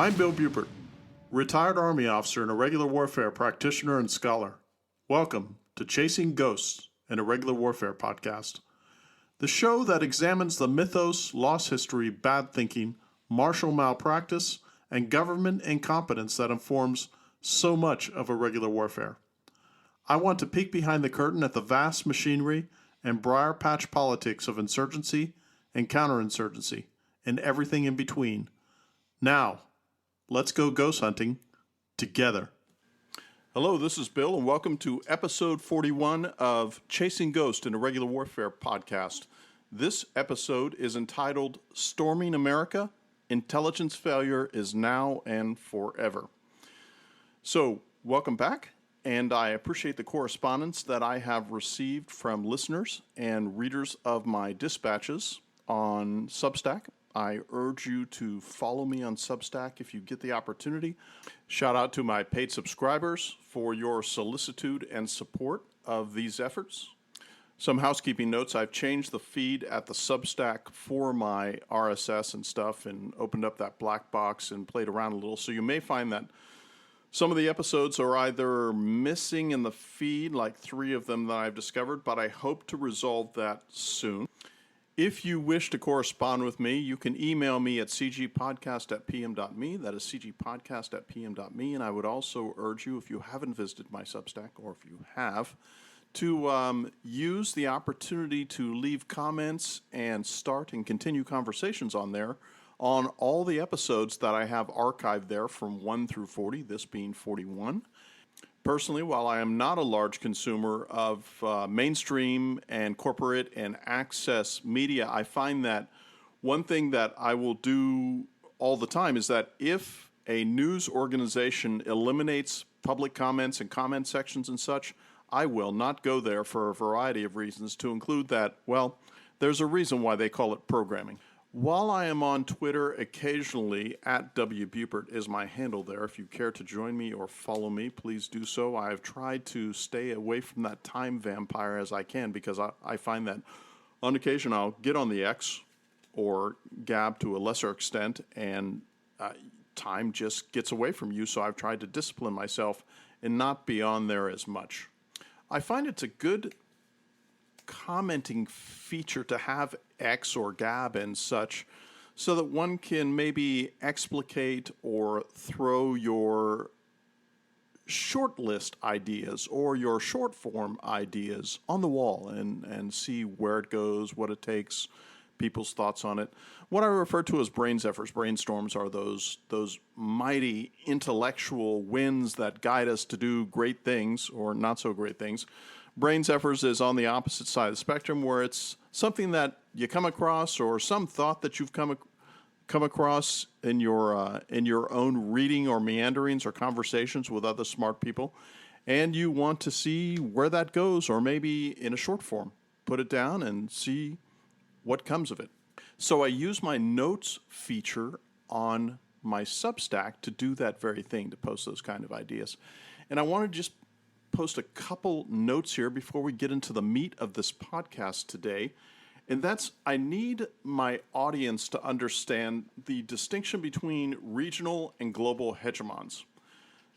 I'm Bill Bupert, retired Army officer and irregular warfare practitioner and scholar. Welcome to Chasing Ghosts, an Irregular Warfare podcast, the show that examines the mythos, lost history, bad thinking, martial malpractice, and government incompetence that informs so much of irregular warfare. I want to peek behind the curtain at the vast machinery and briar patch politics of insurgency and counterinsurgency, and everything in between. Now, let's go ghost hunting together. Hello, this is Bill, and welcome to episode 41 of Chasing Ghosts, an Irregular Warfare podcast. This episode is entitled Storming America, Intelligence Failure is Now and Forever. So, welcome back, and I appreciate the correspondence that I have received from listeners and readers of my dispatches on Substack. I urge you to follow me on Substack if you get the opportunity. Shout out to my paid subscribers for your solicitude and support of these efforts. Some housekeeping notes: I've changed the feed at the Substack for my RSS and stuff and opened up that black box and played around a little. So you may find that some of the episodes are either missing in the feed, like 3 of them that I've discovered, but I hope to resolve that soon. If you wish to correspond with me, you can email me at cgpodcast@pm.me. That is cgpodcast@pm.me. And I would also urge you, if you haven't visited my Substack, or if you have, to use the opportunity to leave comments and start and continue conversations on there on all the episodes that I have archived there from 1 through 40, this being 41. Personally, while I am not a large consumer of mainstream and corporate and access media, I find that one thing that I will do all the time is that if a news organization eliminates public comments and comment sections and such, I will not go there for a variety of reasons, to include that, well, there's a reason why they call it programming. While I am on Twitter occasionally, @WBupert is my handle there. If you care to join me or follow me, please do so. I have tried to stay away from that time vampire as I can, because I find that on occasion I'll get on the X or Gab to a lesser extent, and time just gets away from you, so I've tried to discipline myself and not be on there as much. I find it's a good commenting feature to have X or Gab and such, so that one can maybe explicate or throw your short list ideas or your short form ideas on the wall and see where it goes, what it takes, people's thoughts on it. What I refer to as brain zephyrs, brainstorms, are those mighty intellectual winds that guide us to do great things or not so great things. Brain zephyrs is on the opposite side of the spectrum, where it's something that you come across, or some thought that you've come across in your own reading or meanderings or conversations with other smart people, and you want to see where that goes, or maybe in a short form, put it down and see what comes of it. So I use my notes feature on my Substack to do that very thing, to post those kind of ideas. And I want to just post a couple notes here before we get into the meat of this podcast today. And that's, I need my audience to understand the distinction between regional and global hegemons.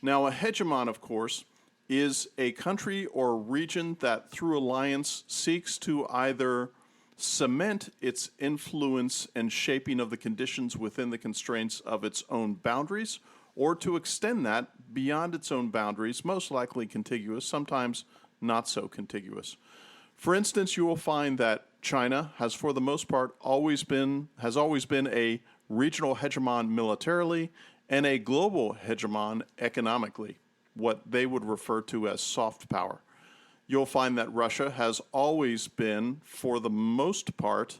Now, a hegemon, of course, is a country or region that through alliance seeks to either cement its influence and shaping of the conditions within the constraints of its own boundaries, or to extend that beyond its own boundaries, most likely contiguous, sometimes not so contiguous. For instance, you will find that China has, for the most part, always been a regional hegemon militarily and a global hegemon economically, what they would refer to as soft power. You'll find that Russia has always been, for the most part,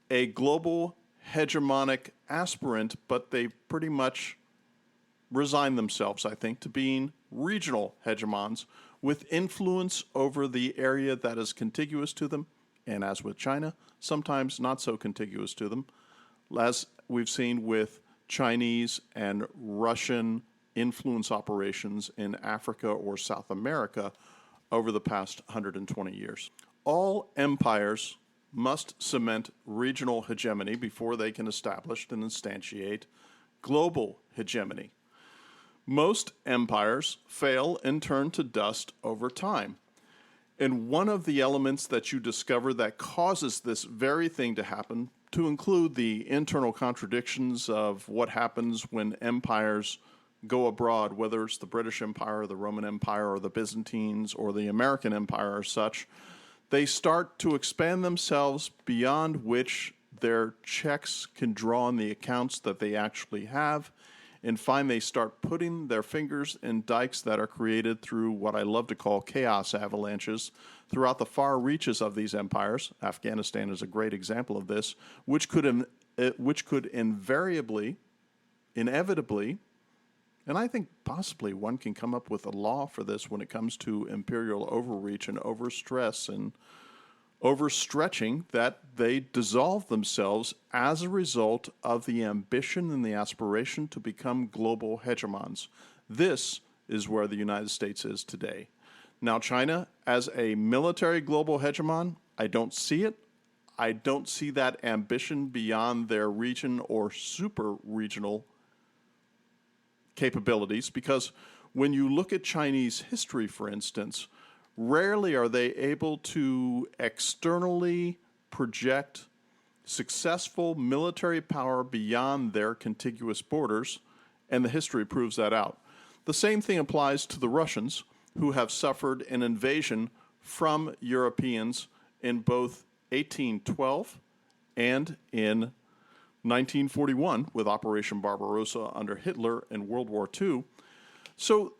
a global hegemonic aspirant, but they pretty much resign themselves, I think, to being regional hegemons with influence over the area that is contiguous to them, and as with China, sometimes not so contiguous to them, as we've seen with Chinese and Russian influence operations in Africa or South America over the past 120 years. All empires must cement regional hegemony before they can establish and instantiate global hegemony. Most empires fail and turn to dust over time. And one of the elements that you discover that causes this very thing to happen, to include the internal contradictions of what happens when empires go abroad, whether it's the British Empire, or the Roman Empire, or the Byzantines, or the American Empire or such, they start to expand themselves beyond which their checks can draw on the accounts that they actually have, and find they start putting their fingers in dikes that are created through what I love to call chaos avalanches throughout the far reaches of these empires. Afghanistan is a great example of this, which could inevitably, and I think possibly one can come up with a law for this when it comes to imperial overreach and overstress and overstretching, that they dissolve themselves as a result of the ambition and the aspiration to become global hegemons. This is where the United States is today. Now, China, as a military global hegemon, I don't see it. I don't see that ambition beyond their region or super regional capabilities, because when you look at Chinese history, for instance, rarely are they able to externally project successful military power beyond their contiguous borders, and the history proves that out. The same thing applies to the Russians, who have suffered an invasion from Europeans in both 1812 and in 1941 with Operation Barbarossa under Hitler in World War II. So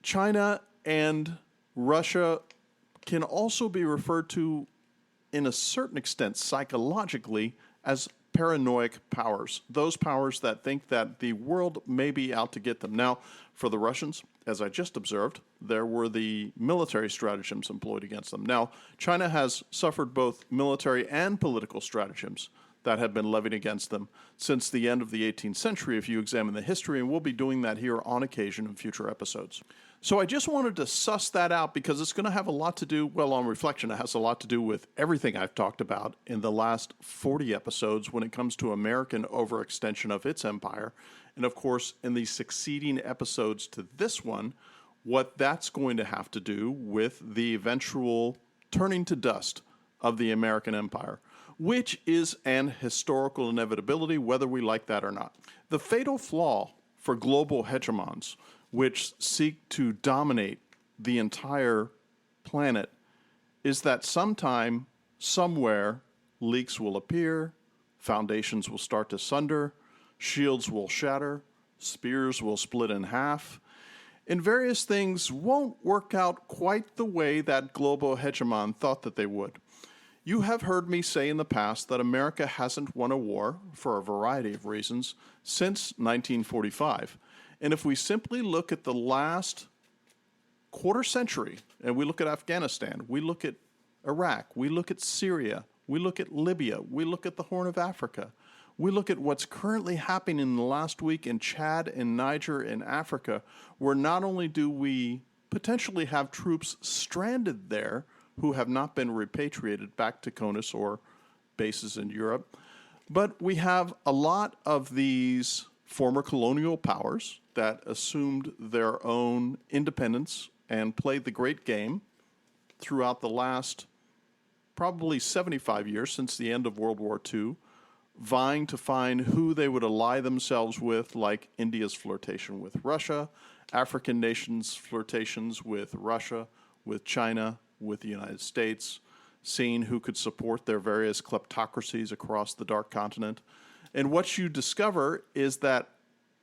China and Russia can also be referred to, in a certain extent, psychologically, as paranoid powers. Those powers that think that the world may be out to get them. Now, for the Russians, as I just observed, there were the military stratagems employed against them. Now, China has suffered both military and political stratagems that have been levied against them since the end of the 18th century, if you examine the history, and we'll be doing that here on occasion in future episodes. So I just wanted to suss that out because it's going to have a lot to do, well, on reflection, it has a lot to do with everything I've talked about in the last 40 episodes when it comes to American overextension of its empire. And of course, in the succeeding episodes to this one, what that's going to have to do with the eventual turning to dust of the American empire, which is an historical inevitability, whether we like that or not. The fatal flaw for global hegemons, which seek to dominate the entire planet, is that sometime, somewhere, leaks will appear, foundations will start to sunder, shields will shatter, spears will split in half, and various things won't work out quite the way that global hegemon thought that they would. You have heard me say in the past that America hasn't won a war, for a variety of reasons, since 1945. And if we simply look at the last quarter century, and we look at Afghanistan, we look at Iraq, we look at Syria, we look at Libya, we look at the Horn of Africa, we look at what's currently happening in the last week in Chad and Niger in Africa, where not only do we potentially have troops stranded there who have not been repatriated back to CONUS or bases in Europe, but we have a lot of these former colonial powers that assumed their own independence and played the great game throughout the last probably 75 years since the end of World War II, vying to find who they would ally themselves with, like India's flirtation with Russia, African nations' flirtations with Russia, with China, with the United States, seeing who could support their various kleptocracies across the dark continent. And what you discover is that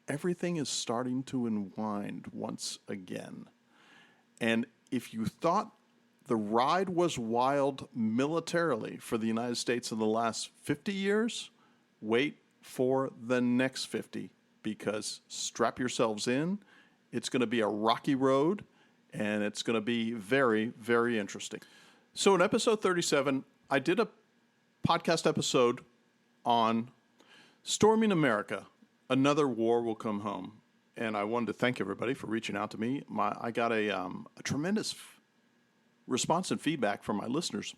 everything is starting to unwind once again. And if you thought the ride was wild militarily for the United States in the last 50 years, wait for the next 50, because strap yourselves in. It's going to be a rocky road, and it's going to be very, very interesting. So in episode 37, I did a podcast episode on Storming America, Another War Will Come Home. And I wanted to thank everybody for reaching out to me. I got a tremendous response and feedback from my listeners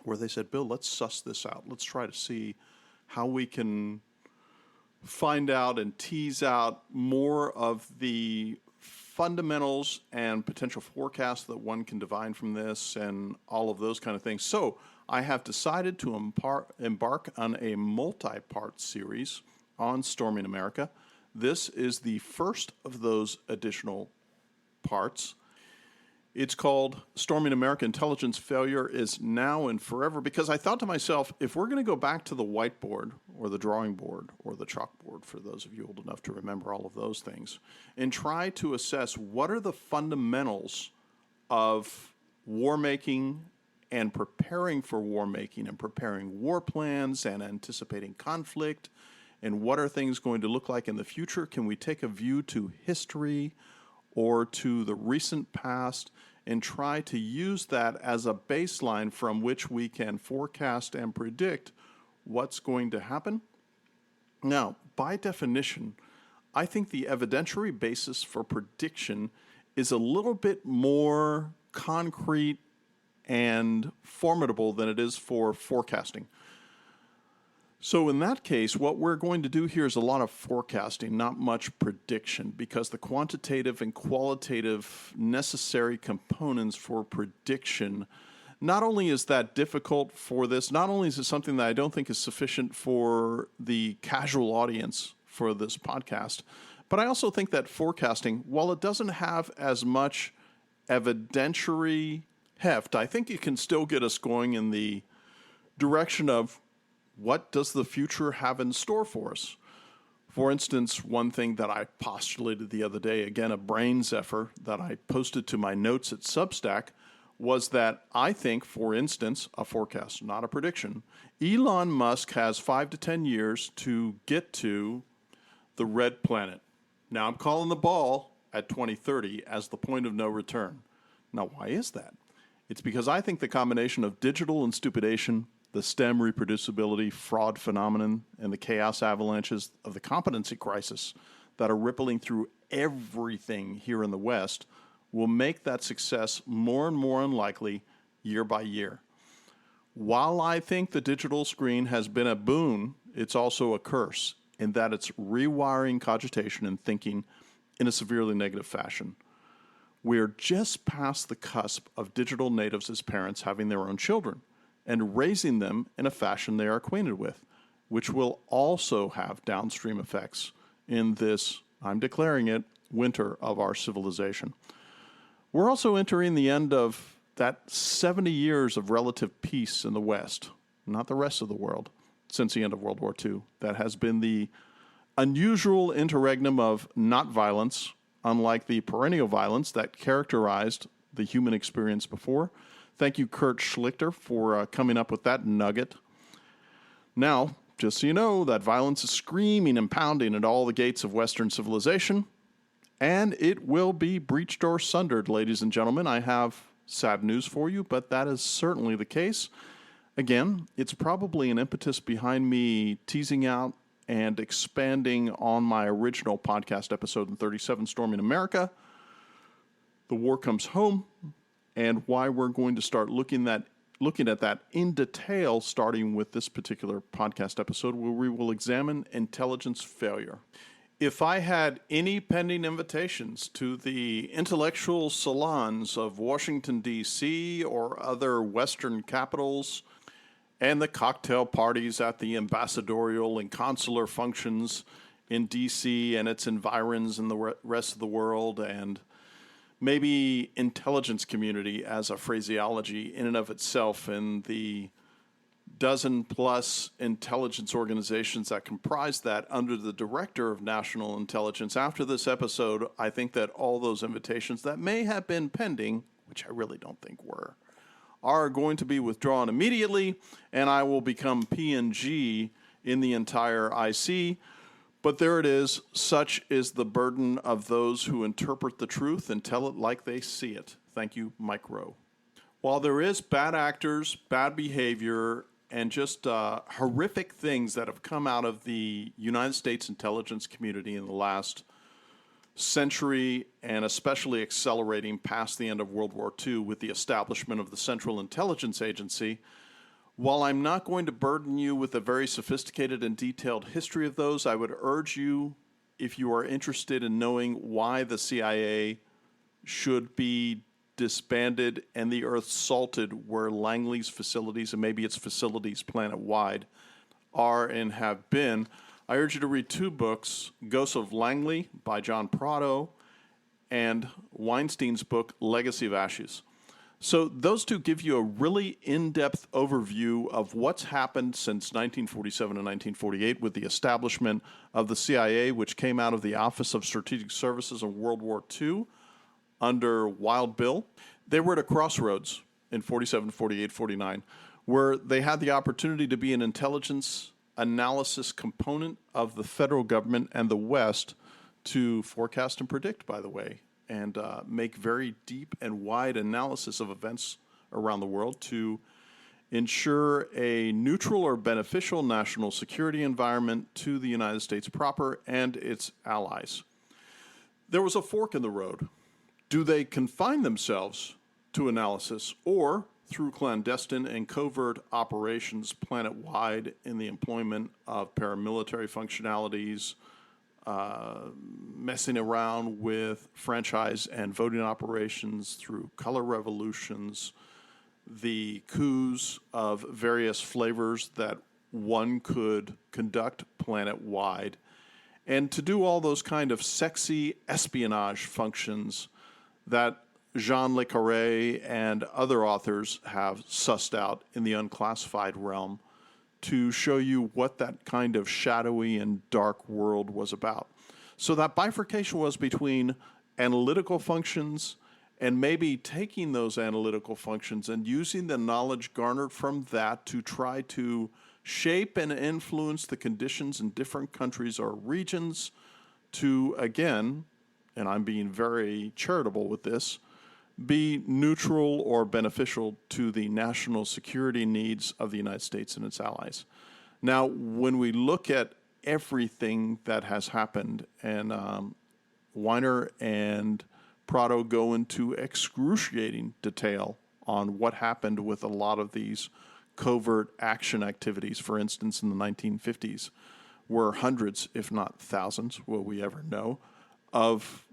where they said, Bill, let's suss this out. Let's try to see how we can find out and tease out more of the fundamentals and potential forecasts that one can divine from this and all of those kind of things. So I have decided to embark on a multi-part series on Storming America. This is the first of those additional parts. It's called Storming America, Intelligence Failure is Now and Forever, because I thought to myself, if we're going to go back to the whiteboard or the drawing board or the chalkboard, for those of you old enough to remember all of those things, and try to assess what are the fundamentals of war making and preparing for war making and preparing war plans and anticipating conflict, and what are things going to look like in the future? Can we take a view to history or to the recent past and try to use that as a baseline from which we can forecast and predict what's going to happen? Now, by definition, I think the evidentiary basis for prediction is a little bit more concrete and formidable than it is for forecasting. So in that case, what we're going to do here is a lot of forecasting, not much prediction, because the quantitative and qualitative necessary components for prediction, not only is that difficult for this, not only is it something that I don't think is sufficient for the casual audience for this podcast, but I also think that forecasting, while it doesn't have as much evidentiary heft, I think it can still get us going in the direction of what does the future have in store for us? For instance, one thing that I postulated the other day, again, a brain zephyr that I posted to my notes at Substack, was that I think, for instance, a forecast, not a prediction, Elon Musk has 5 to 10 years to get to the red planet. Now, I'm calling the ball at 2030 as the point of no return. Now, why is that? It's because I think the combination of digital and stupidation, the STEM reproducibility fraud phenomenon, and the chaos avalanches of the competency crisis that are rippling through everything here in the West will make that success more and more unlikely year by year. While I think the digital screen has been a boon, it's also a curse in that it's rewiring cogitation and thinking in a severely negative fashion. We're just past the cusp of digital natives as parents having their own children and raising them in a fashion they are acquainted with, which will also have downstream effects in this, I'm declaring it, winter of our civilization. We're also entering the end of that 70 years of relative peace in the West, not the rest of the world, since the end of World War II. That has been the unusual interregnum of not violence, unlike the perennial violence that characterized the human experience before. Thank you, Kurt Schlichter, for coming up with that nugget. Now, just so you know, that violence is screaming and pounding at all the gates of Western civilization, and it will be breached or sundered, ladies and gentlemen. I have sad news for you, but that is certainly the case. Again, it's probably an impetus behind me teasing out and expanding on my original podcast episode in 37, Storming America, The War Comes Home, and why we're going to start looking at that in detail, starting with this particular podcast episode, where we will examine intelligence failure. If I had any pending invitations to the intellectual salons of Washington, D.C., or other Western capitals, and the cocktail parties at the ambassadorial and consular functions in D.C. and its environs in the rest of the world, and maybe intelligence community as a phraseology in and of itself, and the dozen-plus intelligence organizations that comprise that under the Director of National Intelligence. After this episode, I think that all those invitations that may have been pending, which I really don't think were, are going to be withdrawn immediately, and I will become P&G in the entire IC. But there it is. Such is the burden of those who interpret the truth and tell it like they see it. Thank you, Mike Rowe. While there is bad actors, bad behavior, and just horrific things that have come out of the United States intelligence community in the last century, and especially accelerating past the end of World War II with the establishment of the Central Intelligence Agency, While I'm not going to burden you with a very sophisticated and detailed history of those, I would urge you, if you are interested in knowing why the CIA should be disbanded and the earth salted where Langley's facilities, and maybe its facilities planet-wide, are and have been, I urge you to read two books, Ghosts of Langley by John Prado and Weinstein's book, Legacy of Ashes. So those two give you a really in-depth overview of what's happened since 1947 and 1948 with the establishment of the CIA, which came out of the Office of Strategic Services in World War II under Wild Bill. They were at a crossroads in 47, 48, 49, where they had the opportunity to be an intelligence analysis component of the federal government and the West to forecast and predict, by the way, and make very deep and wide analysis of events around the world to ensure a neutral or beneficial national security environment to the United States proper and its allies. There was a fork in the road. Do they confine themselves to analysis, or through clandestine and covert operations planet-wide in the employment of paramilitary functionalities, messing around with franchise and voting operations through color revolutions, the coups of various flavors that one could conduct planet-wide, and to do all those kind of sexy espionage functions that Jean Le Carré and other authors have sussed out in the unclassified realm to show you what that kind of shadowy and dark world was about. So that bifurcation was between analytical functions and maybe taking those analytical functions and using the knowledge garnered from that to try to shape and influence the conditions in different countries or regions to, again, and I'm being very charitable with this, be neutral or beneficial to the national security needs of the United States and its allies. Now, when we look at everything that has happened, and Weiner and Prado go into excruciating detail on what happened with a lot of these covert action activities, for instance, in the 1950s, where hundreds, if not thousands, will we ever know, of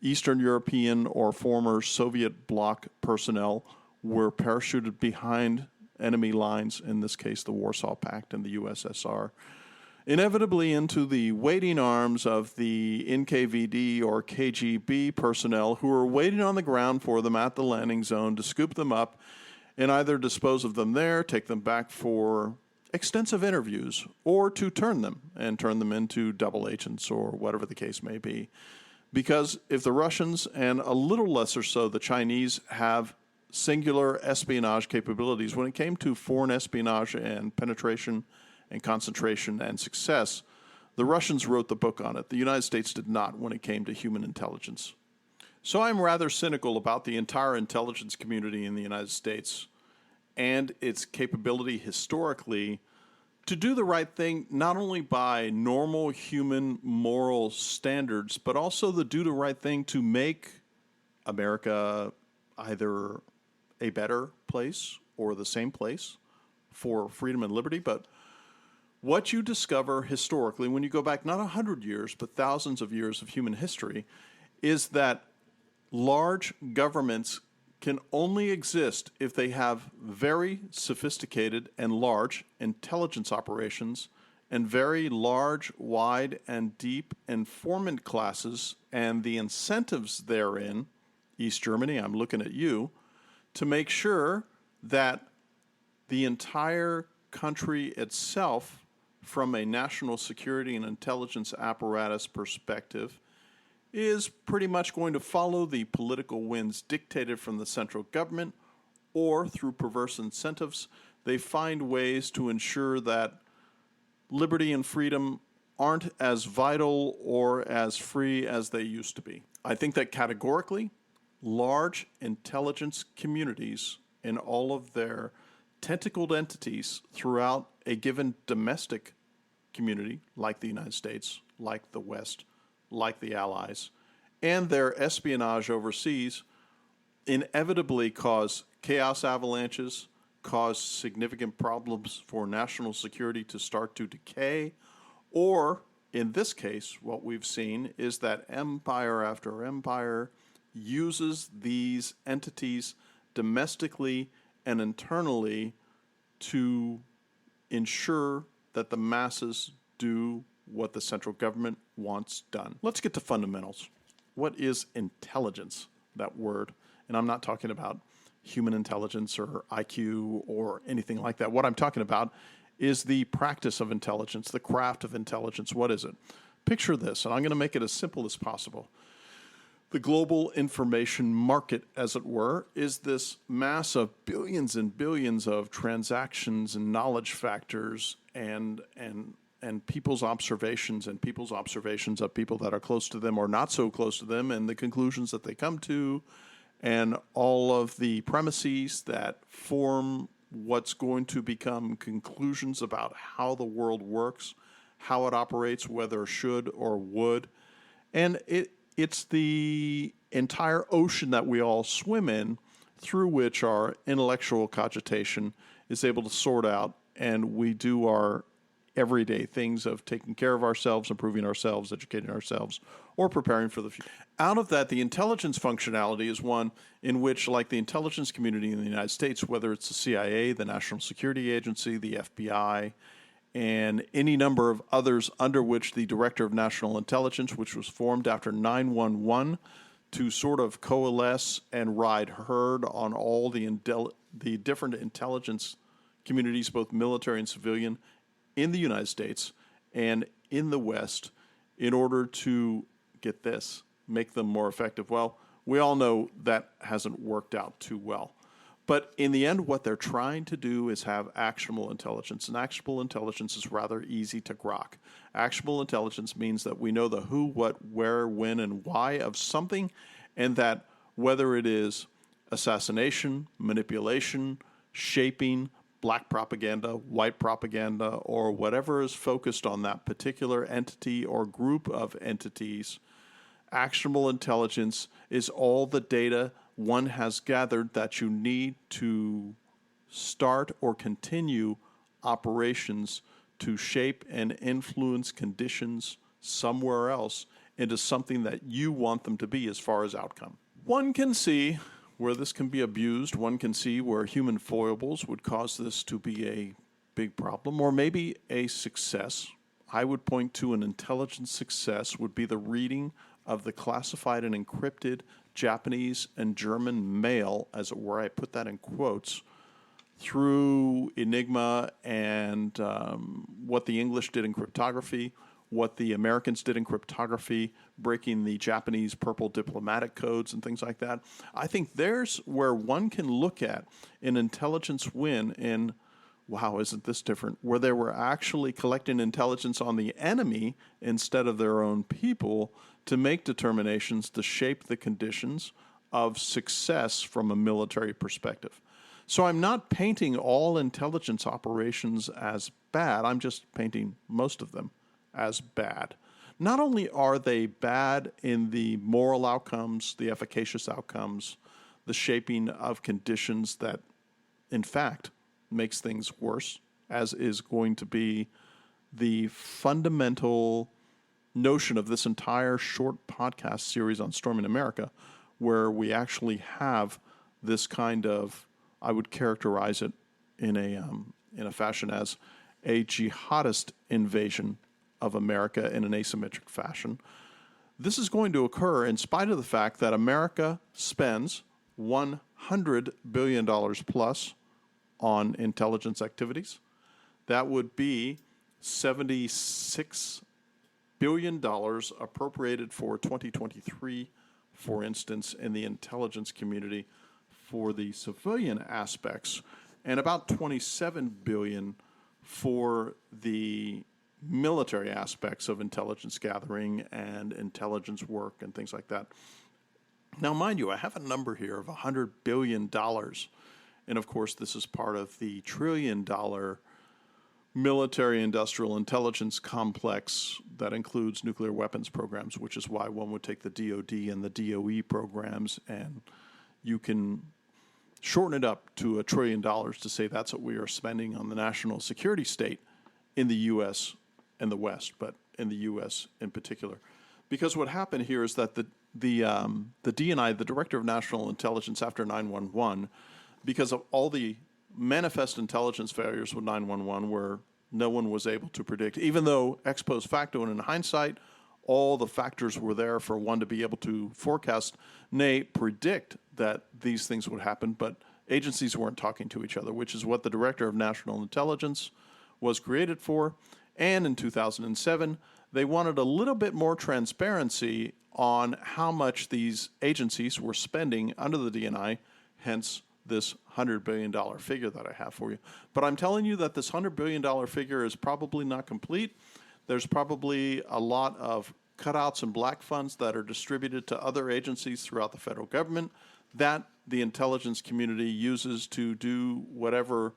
Eastern European or former Soviet bloc personnel were parachuted behind enemy lines, in this case the Warsaw Pact and the USSR, inevitably into the waiting arms of the NKVD or KGB personnel who were waiting on the ground for them at the landing zone to scoop them up and either dispose of them there, take them back for extensive interviews, or to turn them into double agents or whatever the case may be. Because if the Russians, and a little lesser so the Chinese, have singular espionage capabilities, when it came to foreign espionage and penetration and concentration and success, the Russians wrote the book on it. The United States did not when it came to human intelligence. So I'm rather cynical about the entire intelligence community in the United States and its capability historically to do the right thing, not only by normal human moral standards, but also to do the right thing to make America either a better place or the same place for freedom and liberty. But what you discover historically, when you go back not 100 years, but thousands of years of human history, is that large governments can only exist if they have very sophisticated and large intelligence operations and very large, wide, and deep informant classes and the incentives therein, East Germany, I'm looking at you, to make sure that the entire country itself, from a national security and intelligence apparatus perspective, is pretty much going to follow the political winds dictated from the central government, or through perverse incentives, they find ways to ensure that liberty and freedom aren't as vital or as free as they used to be. I think that categorically, large intelligence communities in all of their tentacled entities throughout a given domestic community, like the United States, like the West, like the Allies, and their espionage overseas inevitably cause chaos avalanches, cause significant problems for national security to start to decay, or in this case, what we've seen is that empire after empire uses these entities domestically and internally to ensure that the masses do what the central government wants done. Let's get to fundamentals. What is intelligence, that word? And I'm not talking about human intelligence or IQ or anything like that. What I'm talking about is the practice of intelligence, the craft of intelligence. What is it? Picture this, and I'm going to make it as simple as possible. The global information market, as it were, is this mass of billions and billions of transactions and knowledge factors and people's observations of people that are close to them or not so close to them, and the conclusions that they come to, and all of the premises that form what's going to become conclusions about how the world works, how it operates, whether it should or would. And it's the entire ocean that we all swim in, through which our intellectual cogitation is able to sort out, and we do our everyday things of taking care of ourselves, improving ourselves, educating ourselves, or preparing for the future. Out of that, the intelligence functionality is one in which, like the intelligence community in the United States, whether it's the CIA, the National Security Agency, the FBI, and any number of others under which the Director of National Intelligence, which was formed after 9/11 to sort of coalesce and ride herd on all the different intelligence communities, both military and civilian, in the United States and in the West, in order to, get this, make them more effective. Well, we all know that hasn't worked out too well. But in the end, what they're trying to do is have actionable intelligence. And actionable intelligence is rather easy to grok. Actionable intelligence means that we know the who, what, where, when, and why of something, and that whether it is assassination, manipulation, shaping, black propaganda, white propaganda, or whatever is focused on that particular entity or group of entities, actionable intelligence is all the data one has gathered that you need to start or continue operations to shape and influence conditions somewhere else into something that you want them to be as far as outcome. One can see where this can be abused. One can see where human foibles would cause this to be a big problem, or maybe a success. I would point to an intelligence success would be the reading of the classified and encrypted Japanese and German mail, as it were, I put that in quotes, through Enigma and what the English did in cryptography, what the Americans did in cryptography, breaking the Japanese purple diplomatic codes and things like that. I think there's where one can look at an intelligence win in, wow, isn't this different? Where they were actually collecting intelligence on the enemy instead of their own people to make determinations to shape the conditions of success from a military perspective. So I'm not painting all intelligence operations as bad. I'm just painting most of them as bad. Not only are they bad in the moral outcomes, the efficacious outcomes, the shaping of conditions that, in fact, makes things worse, as is going to be the fundamental notion of this entire short podcast series on Storming America, where we actually have this kind of, I would characterize it in a fashion as a jihadist invasion of America in an asymmetric fashion. This is going to occur in spite of the fact that America spends $100 billion plus on intelligence activities. That would be $76 billion appropriated for 2023, for instance, in the intelligence community for the civilian aspects, and about $27 billion for the military aspects of intelligence gathering and intelligence work and things like that. Now, mind you, I have a number here of $100 billion. And of course, this is part of the $1 trillion military industrial intelligence complex that includes nuclear weapons programs, which is why one would take the DoD and the DOE programs, and you can shorten it up to $1 trillion to say that's what we are spending on the national security state in the U.S. and the West, but in the U.S. in particular. Because what happened here is that the DNI, the Director of National Intelligence after 9/11, because of all the manifest intelligence failures with 9/11 where no one was able to predict, even though ex post facto and in hindsight, all the factors were there for one to be able to forecast, nay, predict that these things would happen, but agencies weren't talking to each other, which is what the Director of National Intelligence was created for. And in 2007, they wanted a little bit more transparency on how much these agencies were spending under the DNI, hence this $100 billion figure that I have for you. But I'm telling you that this $100 billion figure is probably not complete. There's probably a lot of cutouts and black funds that are distributed to other agencies throughout the federal government that the intelligence community uses to do whatever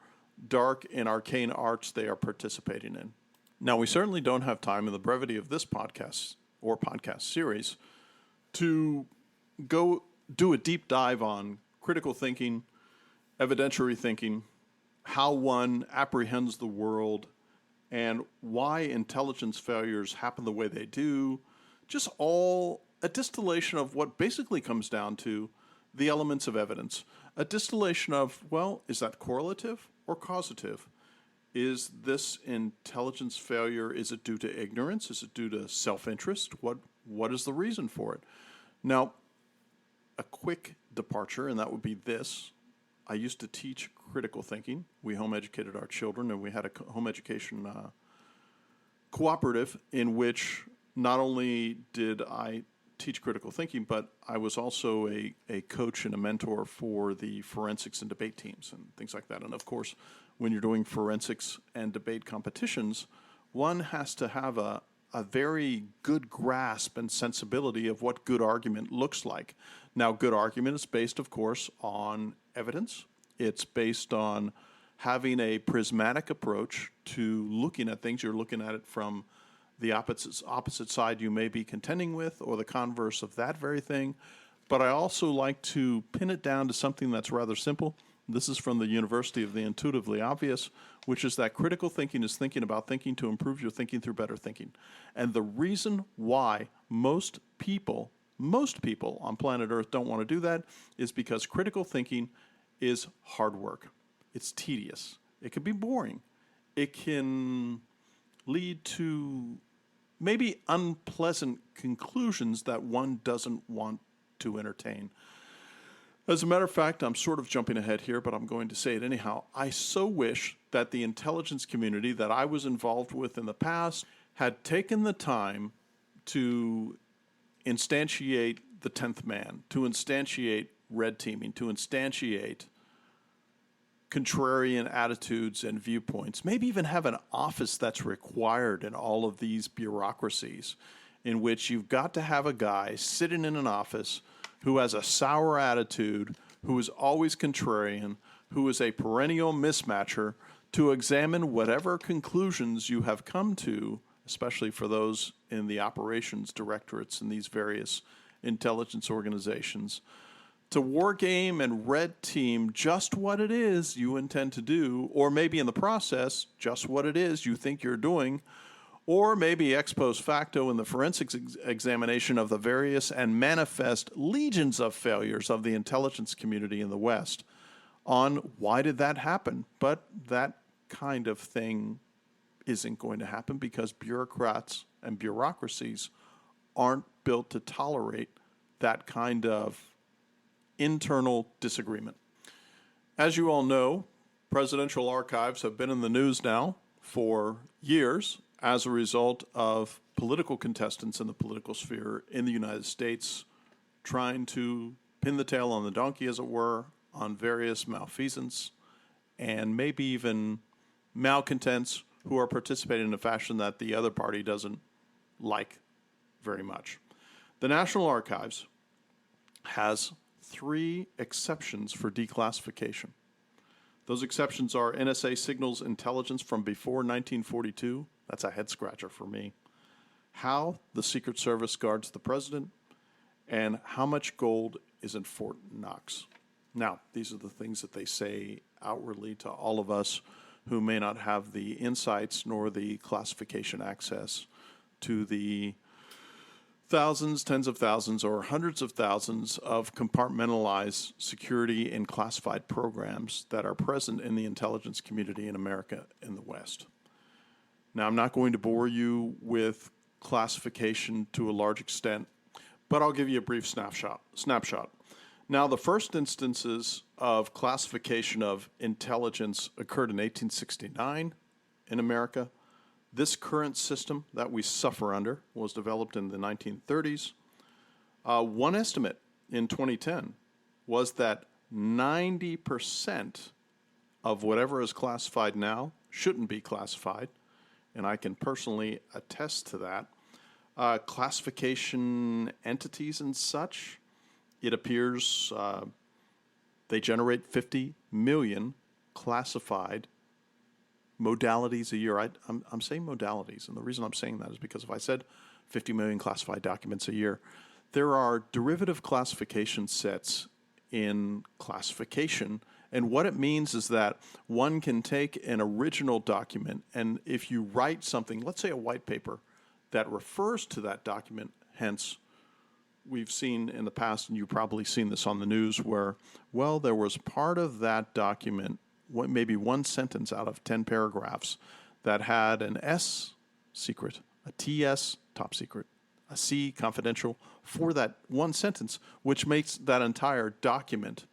dark and arcane arts they are participating in. Now, we certainly don't have time in the brevity of this podcast or podcast series to go do a deep dive on critical thinking, evidentiary thinking, how one apprehends the world, and why intelligence failures happen the way they do. Just all a distillation of what basically comes down to the elements of evidence. A distillation of, well, is that correlative or causative? Is this intelligence failure, is it due to ignorance? Is it due to self-interest? What is the reason for it? Now, a quick departure, and that would be this. I used to teach critical thinking. We home educated our children, and we had a home education cooperative in which not only did I teach critical thinking, but I was also a coach and a mentor for the forensics and debate teams and things like that. And of course, when you're doing forensics and debate competitions, one has to have a very good grasp and sensibility of what good argument looks like. Now, good argument is based, of course, on evidence. It's based on having a prismatic approach to looking at things. You're looking at it from the opposite side you may be contending with, or the converse of that very thing. But I also like to pin it down to something that's rather simple. This is from the University of the Intuitively Obvious, which is that critical thinking is thinking about thinking to improve your thinking through better thinking. And the reason why most people on planet Earth don't want to do that is because critical thinking is hard work. It's tedious. It can be boring. It can lead to maybe unpleasant conclusions that one doesn't want to entertain. As a matter of fact, I'm sort of jumping ahead here, but I'm going to say it anyhow. I so wish that the intelligence community that I was involved with in the past had taken the time to instantiate the 10th man, to instantiate red teaming, to instantiate contrarian attitudes and viewpoints, maybe even have an office that's required in all of these bureaucracies in which you've got to have a guy sitting in an office who has a sour attitude, who is always contrarian, who is a perennial mismatcher, to examine whatever conclusions you have come to, especially for those in the operations directorates in these various intelligence organizations, to war game and red team just what it is you intend to do, or maybe in the process, just what it is you think you're doing, or maybe ex post facto in the forensics examination of the various and manifest legions of failures of the intelligence community in the West on why did that happen. But that kind of thing isn't going to happen because bureaucrats and bureaucracies aren't built to tolerate that kind of internal disagreement. As you all know, presidential archives have been in the news now for years as a result of political contestants in the political sphere in the United States trying to pin the tail on the donkey, as it were, on various malfeasance and maybe even malcontents who are participating in a fashion that the other party doesn't like very much. The National Archives has 3 exceptions for declassification. Those exceptions are NSA signals intelligence from before 1942. That's a head scratcher for me. How the Secret Service guards the president, and how much gold is in Fort Knox. Now, these are the things that they say outwardly to all of us who may not have the insights nor the classification access to the thousands, tens of thousands, or hundreds of thousands of compartmentalized security and classified programs that are present in the intelligence community in America and the West. Now, I'm not going to bore you with classification to a large extent, but I'll give you a brief snapshot. Now, the first instances of classification of intelligence occurred in 1869 in America. This current system that we suffer under was developed in the 1930s. One estimate in 2010 was that 90% of whatever is classified now shouldn't be classified, and I can personally attest to that. Classification entities and such, it appears they generate 50 million classified modalities a year. I'm saying modalities, and the reason I'm saying that is because if I said 50 million classified documents a year, there are derivative classification sets in classification, and what it means is that one can take an original document, and if you write something, let's say a white paper, that refers to that document, hence we've seen in the past, and you've probably seen this on the news, where, well, there was part of that document, maybe one sentence out of 10 paragraphs, that had an S secret, a TS top secret, a C confidential for that one sentence, which makes that entire document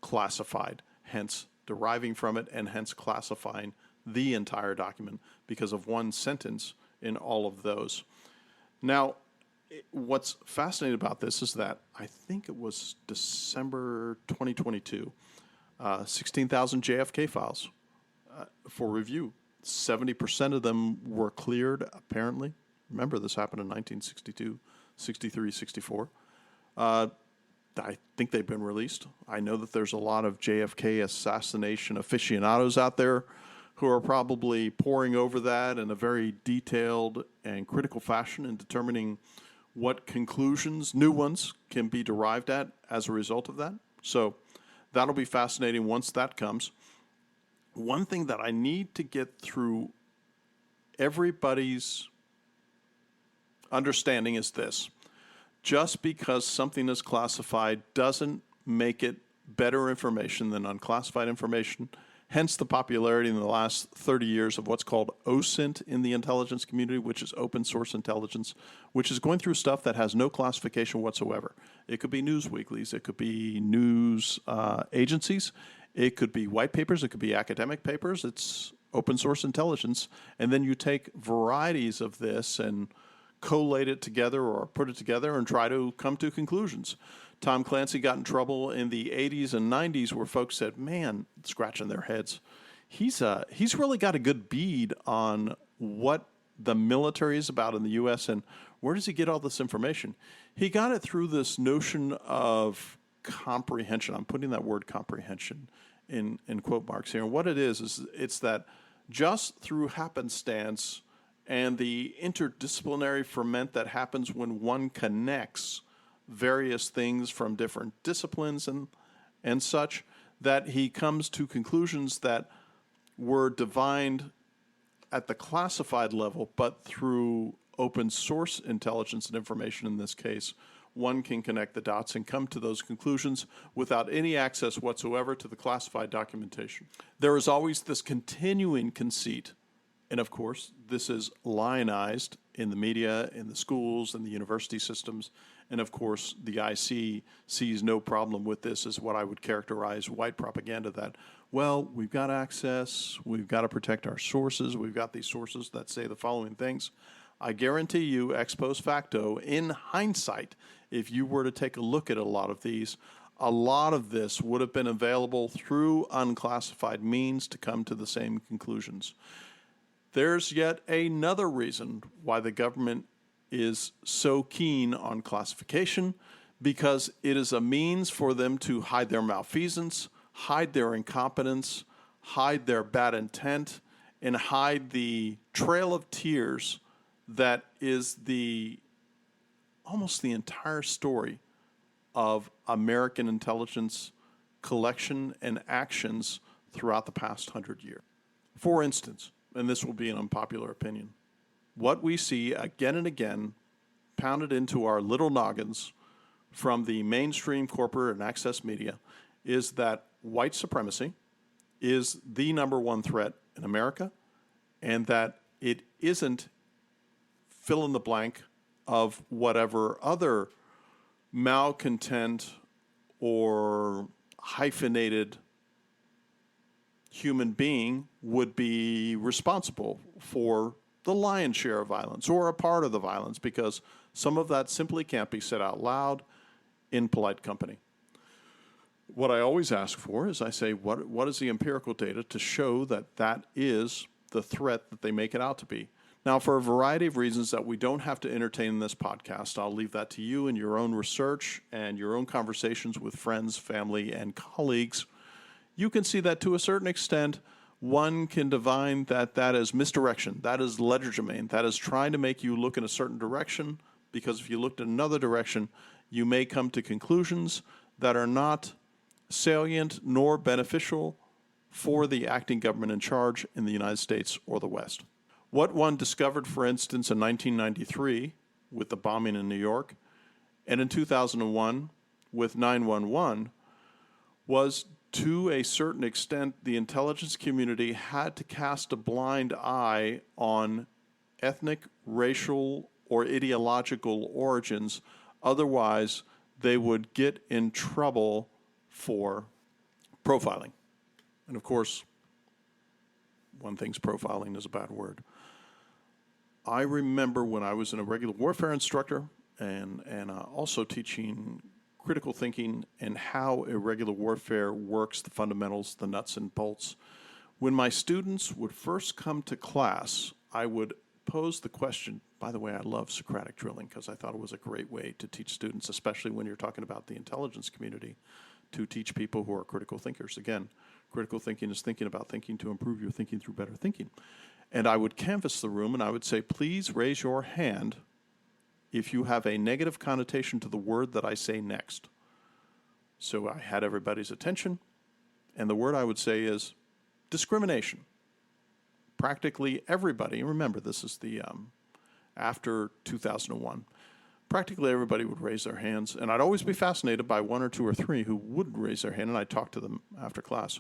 classified, hence deriving from it and hence classifying the entire document because of one sentence in all of those. Now, what's fascinating about this is that I think it was December 2022, 16,000 JFK files for review. 70% of them were cleared, apparently. Remember, this happened in 1962, 63, 64. I think they've been released. I know that there's a lot of JFK assassination aficionados out there who are probably poring over that in a very detailed and critical fashion and determining what conclusions, new ones, can be derived at as a result of that. So that'll be fascinating once that comes. One thing that I need to get through everybody's understanding is this. Just because something is classified doesn't make it better information than unclassified information. Hence the popularity in the last 30 years of what's called OSINT in the intelligence community, which is open source intelligence, which is going through stuff that has no classification whatsoever. It could be news weeklies, it could be news agencies, it could be white papers, it could be academic papers. It's open source intelligence. And then you take varieties of this and collate it together or put it together and try to come to conclusions. Tom Clancy got in trouble in the 80s and 90s where folks said, man, scratching their heads, he's really got a good bead on what the military is about in the U.S. and where does he get all this information? He got it through this notion of comprehension. I'm putting that word comprehension in quote marks here. And what it is it's that just through happenstance and the interdisciplinary ferment that happens when one connects various things from different disciplines and such, that he comes to conclusions that were divined at the classified level, but through open source intelligence and information in this case, one can connect the dots and come to those conclusions without any access whatsoever to the classified documentation. There is always this continuing conceit, and of course, this is lionized in the media, in the schools, in the university systems, and of course, the IC sees no problem with this as what I would characterize white propaganda that, well, we've got access, we've got to protect our sources, we've got these sources that say the following things. I guarantee you, ex post facto, in hindsight, if you were to take a look at a lot of these, a lot of this would have been available through unclassified means to come to the same conclusions. There's yet another reason why the government is so keen on classification, because it is a means for them to hide their malfeasance, hide their incompetence, hide their bad intent, and hide the trail of tears that is almost the entire story of American intelligence collection and actions throughout the past 100 years. For instance, and this will be an unpopular opinion, what we see again and again pounded into our little noggins from the mainstream corporate and access media is that white supremacy is the number one threat in America, and that it isn't fill in the blank of whatever other malcontent or hyphenated human being would be responsible for the lion's share of violence or a part of the violence, because some of that simply can't be said out loud in polite company. What I always ask for is I say, what is the empirical data to show that that is the threat that they make it out to be? Now, for a variety of reasons that we don't have to entertain in this podcast, I'll leave that to you and your own research and your own conversations with friends, family, and colleagues. You can see that to a certain extent, one can divine that that is misdirection, that is legerdemain, that is trying to make you look in a certain direction, because if you looked in another direction, you may come to conclusions that are not salient nor beneficial for the acting government in charge in the United States or the West. What one discovered, for instance, in 1993 with the bombing in New York and in 2001 with 9/11 was, to a certain extent, the intelligence community had to cast a blind eye on ethnic, racial, or ideological origins. Otherwise, they would get in trouble for profiling. And of course, one thinks profiling is a bad word. I remember when I was an irregular warfare instructor and also teaching critical thinking and how irregular warfare works, the fundamentals, the nuts and bolts. When my students would first come to class, I would pose the question. By the way, I love Socratic drilling because I thought it was a great way to teach students, especially when you're talking about the intelligence community, to teach people who are critical thinkers. Again, critical thinking is thinking about thinking to improve your thinking through better thinking. And I would canvass the room and I would say, please raise your hand if you have a negative connotation to the word that I say next. So I had everybody's attention, and the word I would say is discrimination. Practically everybody, remember this is the after 2001, practically everybody would raise their hands, and I'd always be fascinated by one or two or three who would raise their hand, and I'd talk to them after class.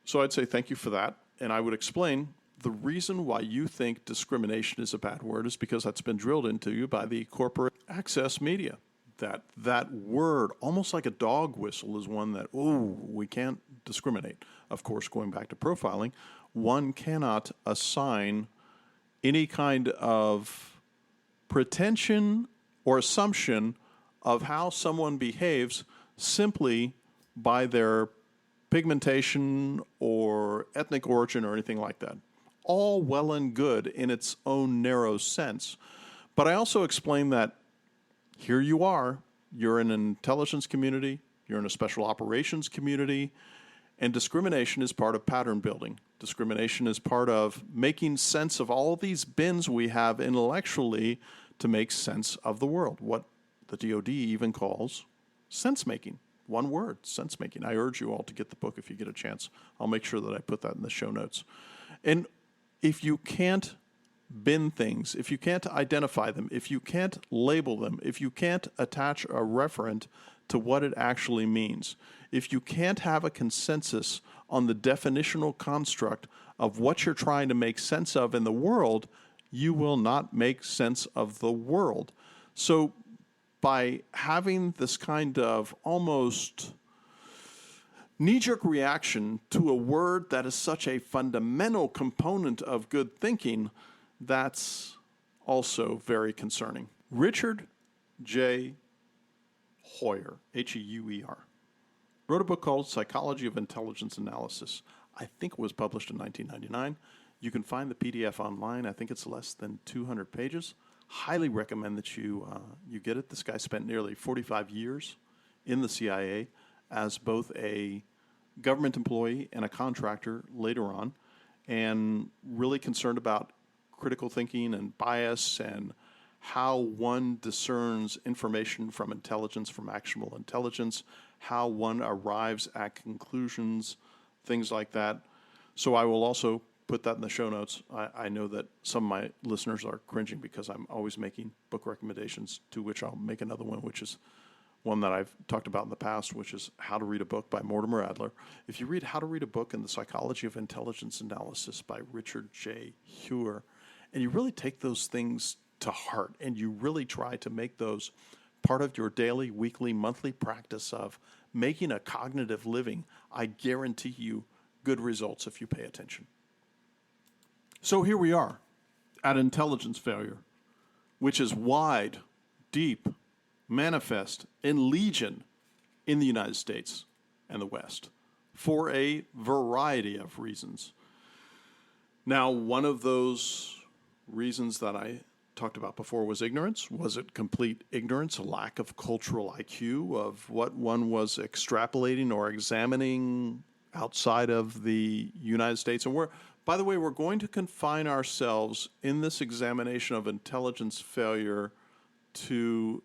So I'd say thank you for that, and I would explain the reason why you think discrimination is a bad word is because that's been drilled into you by the corporate access media. That word, almost like a dog whistle, is one that, we can't discriminate. Of course, going back to profiling, one cannot assign any kind of pretension or assumption of how someone behaves simply by their pigmentation or ethnic origin or anything like that. All well and good in its own narrow sense. But I also explain that here you are, you're in an intelligence community, you're in a special operations community, and discrimination is part of pattern building. Discrimination is part of making sense of all these bins we have intellectually to make sense of the world, what the DoD even calls sense-making. One word, sense-making. I urge you all to get the book if you get a chance. I'll make sure that I put that in the show notes. And if you can't bin things, if you can't identify them, if you can't label them, if you can't attach a referent to what it actually means, if you can't have a consensus on the definitional construct of what you're trying to make sense of in the world, you will not make sense of the world. So by having this kind of almost knee-jerk reaction to a word that is such a fundamental component of good thinking, that's also very concerning. Richard J. Heuer, H-E-U-E-R, wrote a book called Psychology of Intelligence Analysis. I think it was published in 1999. You can find the PDF online. I think it's less than 200 pages. Highly recommend that you get it. This guy spent nearly 45 years in the CIA as both a government employee and a contractor later on, and really concerned about critical thinking and bias and how one discerns information from intelligence, from actionable intelligence, how one arrives at conclusions, things like that. So I will also put that in the show notes. I know that some of my listeners are cringing because I'm always making book recommendations, to which I'll make another one, which is one that I've talked about in the past, which is How to Read a Book by Mortimer Adler. If you read How to Read a Book in the Psychology of Intelligence Analysis by Richard J. Heuer, and you really take those things to heart and you really try to make those part of your daily, weekly, monthly practice of making a cognitive living, I guarantee you good results if you pay attention. So here we are at intelligence failure, which is wide, deep, manifest, and legion in the United States and the West for a variety of reasons. Now, one of those reasons that I talked about before was ignorance. Was it complete ignorance, a lack of cultural IQ of what one was extrapolating or examining outside of the United States? And by the way, we're going to confine ourselves in this examination of intelligence failure to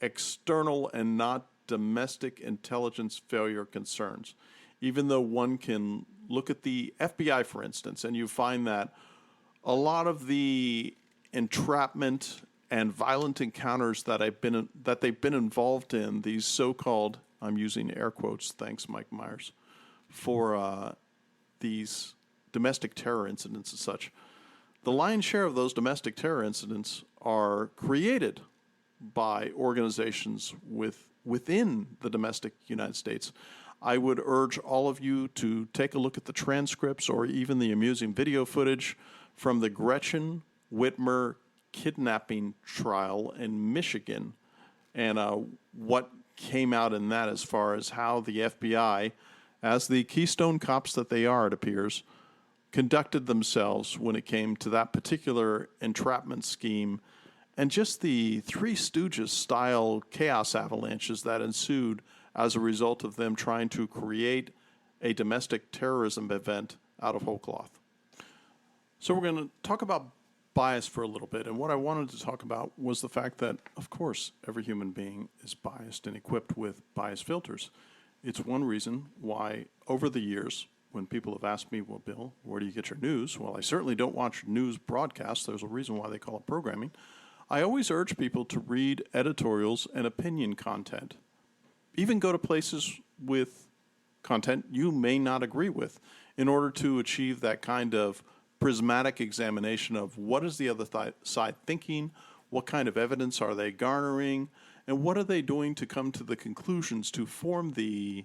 external and not domestic intelligence failure concerns. Even though one can look at the FBI, for instance, and you find that a lot of the entrapment and violent encounters that they've been involved in, these so-called, I'm using air quotes, thanks Mike Myers, for these domestic terror incidents and such, the lion's share of those domestic terror incidents are created by organizations within the domestic United States. I would urge all of you to take a look at the transcripts or even the amusing video footage from the Gretchen Whitmer kidnapping trial in Michigan and what came out in that as far as how the FBI, as the Keystone Kops that they are, it appears, conducted themselves when it came to that particular entrapment scheme and just the Three Stooges style chaos avalanches that ensued as a result of them trying to create a domestic terrorism event out of whole cloth. So we're going to talk about bias for a little bit, and what I wanted to talk about was the fact that, of course, every human being is biased and equipped with bias filters. It's one reason why, over the years, when people have asked me, well, Bill, where do you get your news? Well, I certainly don't watch news broadcasts. There's a reason why they call it programming. I always urge people to read editorials and opinion content. Even go to places with content you may not agree with in order to achieve that kind of prismatic examination of what is the other side thinking, what kind of evidence are they garnering, and what are they doing to come to the conclusions to form the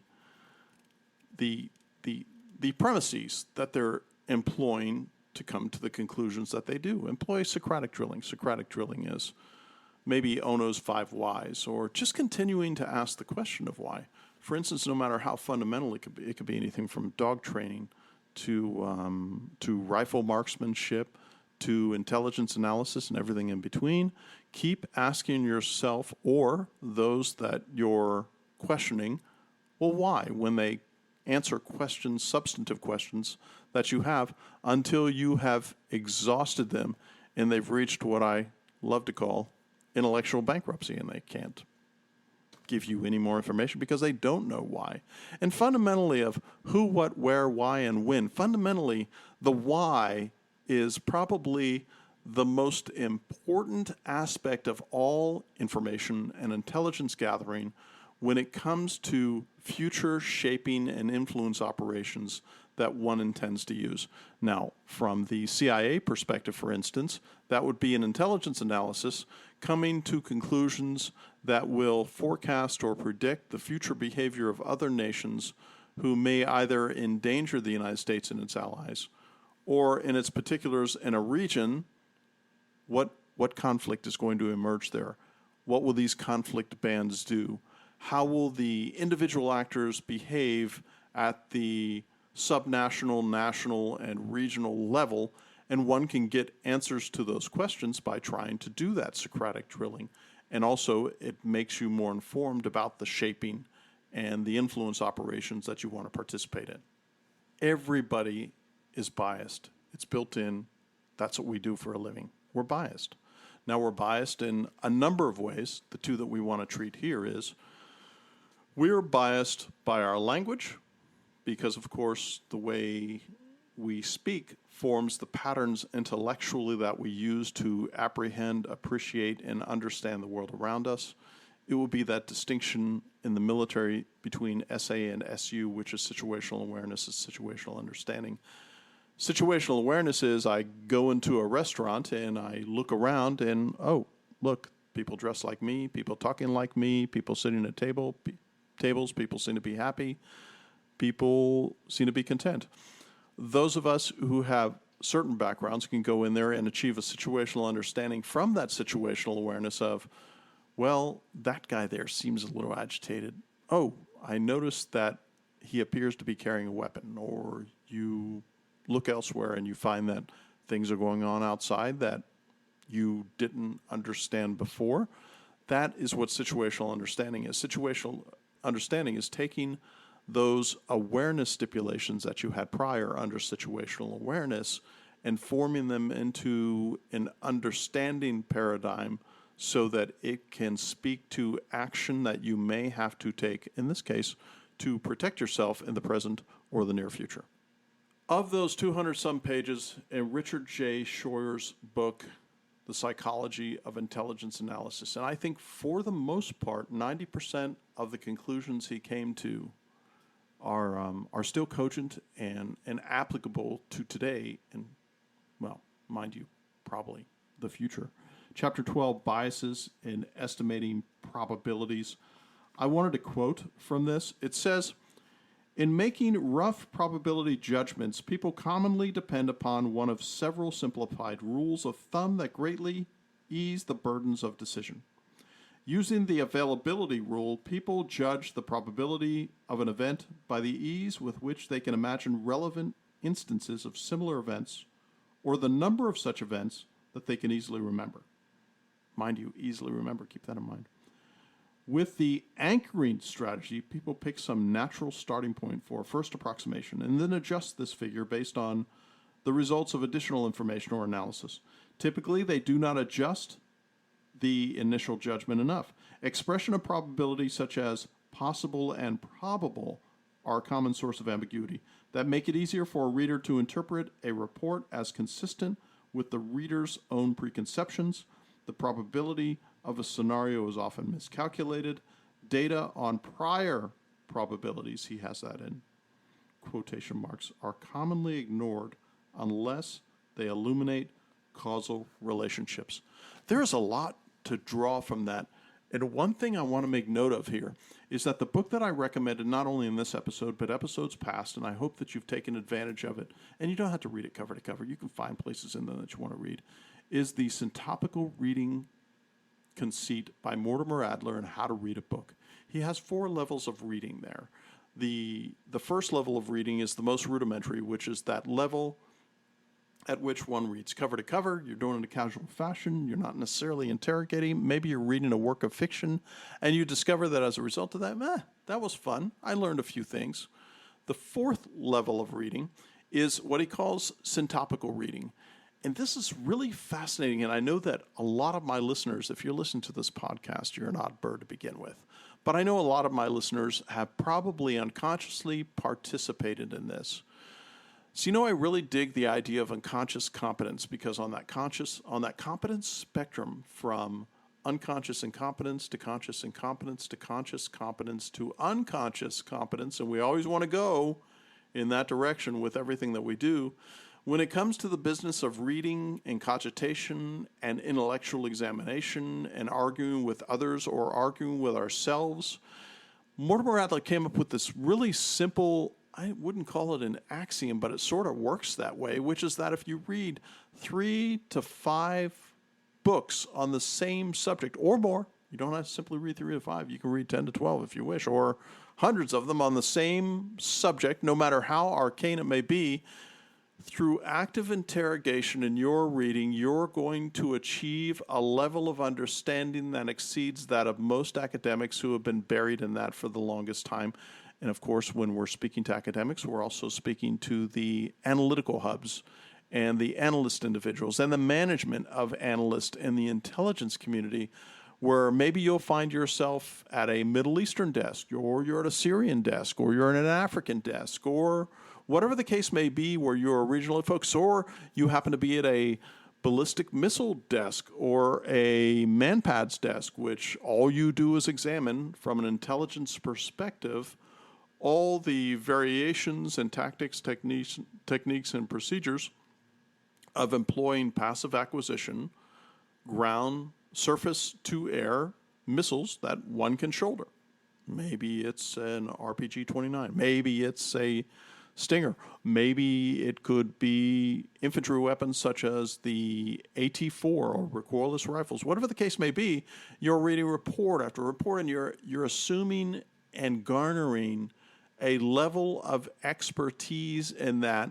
premises that they're employing to come to the conclusions that they do. Employ Socratic drilling. Socratic drilling is maybe Ono's 5 whys, or just continuing to ask the question of why. For instance, no matter how fundamental it could be anything from dog training to rifle marksmanship to intelligence analysis and everything in between. Keep asking yourself or those that you're questioning, well, why? When they answer questions, substantive questions that you have, until you have exhausted them and they've reached what I love to call intellectual bankruptcy, and they can't give you any more information because they don't know why. And fundamentally of who, what, where, why, and when, fundamentally the why is probably the most important aspect of all information and intelligence gathering when it comes to future shaping and influence operations that one intends to use. Now, from the CIA perspective, for instance, that would be an intelligence analysis coming to conclusions that will forecast or predict the future behavior of other nations who may either endanger the United States and its allies, or in its particulars in a region, what conflict is going to emerge there? What will these conflict bands do? How will the individual actors behave at the subnational, national, and regional level? And one can get answers to those questions by trying to do that Socratic drilling. And also, it makes you more informed about the shaping and the influence operations that you want to participate in. Everybody is biased. It's built in. That's what we do for a living. We're biased. Now, we're biased in a number of ways. The two that we want to treat here is we're biased by our language because, of course, the way we speak forms the patterns intellectually that we use to apprehend, appreciate, and understand the world around us. It will be that distinction in the military between SA and SU, which is situational awareness, is situational understanding. Situational awareness is I go into a restaurant and I look around and, oh, look, people dress like me, people talking like me, people sitting at tables, people seem to be happy, people seem to be content. Those of us who have certain backgrounds can go in there and achieve a situational understanding from that situational awareness of, well, that guy there seems a little agitated. Oh, I noticed that he appears to be carrying a weapon. Or you look elsewhere and you find that things are going on outside that you didn't understand before. That is what situational understanding is. Situational understanding is taking those awareness stipulations that you had prior under situational awareness and forming them into an understanding paradigm so that it can speak to action that you may have to take, in this case, to protect yourself in the present or the near future. Of those 200-some pages in Richard J. Schroer's book, The Psychology of Intelligence Analysis, and I think for the most part, 90% of the conclusions he came to are still cogent and applicable to today and, well, mind you, probably the future. Chapter 12, Biases in Estimating Probabilities. I wanted to quote from this. It says, in making rough probability judgments, people commonly depend upon one of several simplified rules of thumb that greatly ease the burdens of decision. Using the availability rule, people judge the probability of an event by the ease with which they can imagine relevant instances of similar events or the number of such events that they can easily remember. Mind you, easily remember, keep that in mind. With the anchoring strategy, people pick some natural starting point for a first approximation and then adjust this figure based on the results of additional information or analysis. Typically, they do not adjust the initial judgment enough. Expression of probability such as possible and probable are a common source of ambiguity that make it easier for a reader to interpret a report as consistent with the reader's own preconceptions. The probability of a scenario is often miscalculated. Data on prior probabilities, he has that in quotation marks, are commonly ignored unless they illuminate causal relationships. There is a lot to draw from that. And one thing I want to make note of here is that the book that I recommended, not only in this episode, but episodes past, and I hope that you've taken advantage of it, and you don't have to read it cover to cover, you can find places in there that you want to read, is the Syntopical Reading Conceit by Mortimer Adler and How to Read a Book. He has 4 levels of reading there. The first level of reading is the most rudimentary, which is that level at which one reads cover to cover. You're doing it in a casual fashion. You're not necessarily interrogating. Maybe you're reading a work of fiction, and you discover that as a result of that, that was fun. I learned a few things. The 4th level of reading is what he calls syntopical reading. And this is really fascinating, and I know that a lot of my listeners, if you're listening to this podcast, you're an odd bird to begin with. But I know a lot of my listeners have probably unconsciously participated in this. So, I really dig the idea of unconscious competence because on that competence spectrum from unconscious incompetence to conscious incompetence to conscious competence to unconscious competence, and we always want to go in that direction with everything that we do. When it comes to the business of reading and cogitation and intellectual examination and arguing with others or arguing with ourselves, Mortimer Adler came up with this really simple, I wouldn't call it an axiom, but it sort of works that way, which is that if you read 3 to 5 books on the same subject or more, you don't have to simply read 3 to 5, you can read 10 to 12 if you wish, or hundreds of them on the same subject, no matter how arcane it may be. Through active interrogation in your reading, you're going to achieve a level of understanding that exceeds that of most academics who have been buried in that for the longest time. And of course, when we're speaking to academics, we're also speaking to the analytical hubs and the analyst individuals and the management of analysts in the intelligence community, where maybe you'll find yourself at a Middle Eastern desk, or you're at a Syrian desk, or you're at an African desk, or whatever the case may be where you're regionally focused, or you happen to be at a ballistic missile desk or a manpads desk, which all you do is examine from an intelligence perspective all the variations and tactics, techniques, and procedures of employing passive acquisition, ground, surface to air missiles that one can shoulder. Maybe it's an RPG-29. Maybe it's a Stinger. Maybe it could be infantry weapons such as the AT-4 or recoilless rifles. Whatever the case may be, you're reading report after report, and you're assuming and garnering a level of expertise in that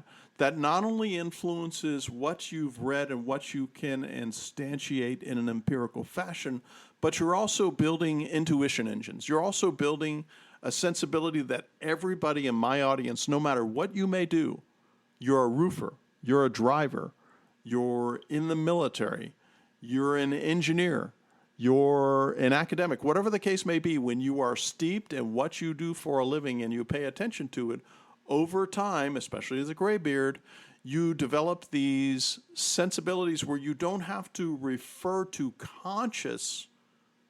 not only influences what you've read and what you can instantiate in an empirical fashion, but you're also building intuition engines. You're also building a sensibility that everybody in my audience, no matter what you may do, you're a roofer, you're a driver, you're in the military, you're an engineer, you're an academic, whatever the case may be, when you are steeped in what you do for a living and you pay attention to it, over time, especially as a graybeard, you develop these sensibilities where you don't have to refer to conscious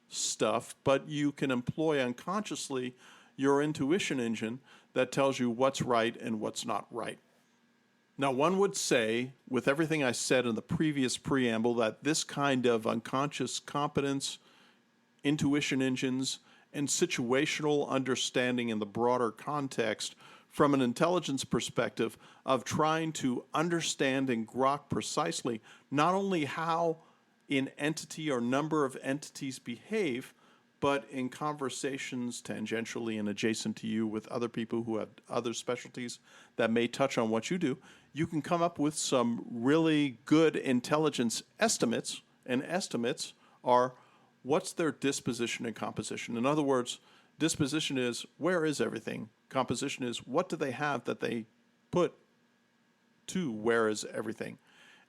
stuff, but you can employ unconsciously your intuition engine that tells you what's right and what's not right. Now, one would say, with everything I said in the previous preamble, that this kind of unconscious competence, intuition engines, and situational understanding in the broader context from an intelligence perspective of trying to understand and grok precisely not only how an entity or number of entities behave, but in conversations tangentially and adjacent to you with other people who have other specialties that may touch on what you do, you can come up with some really good intelligence estimates, and estimates are what's their disposition and composition. In other words, disposition is where is everything? Composition is what do they have that they put to where is everything?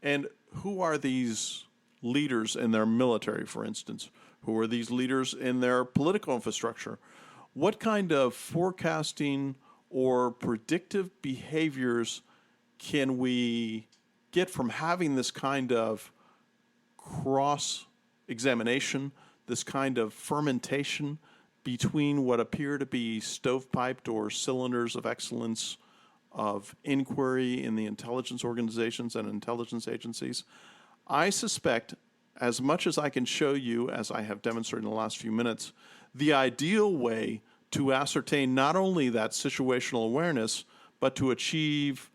And who are these leaders in their military, for instance? Who are these leaders in their political infrastructure? What kind of forecasting or predictive behaviors can we get from having this kind of cross-examination, this kind of fermentation between what appear to be stovepiped or cylinders of excellence of inquiry in the intelligence organizations and intelligence agencies? I suspect, as much as I can show you, as I have demonstrated in the last few minutes, the ideal way to ascertain not only that situational awareness, but to achieve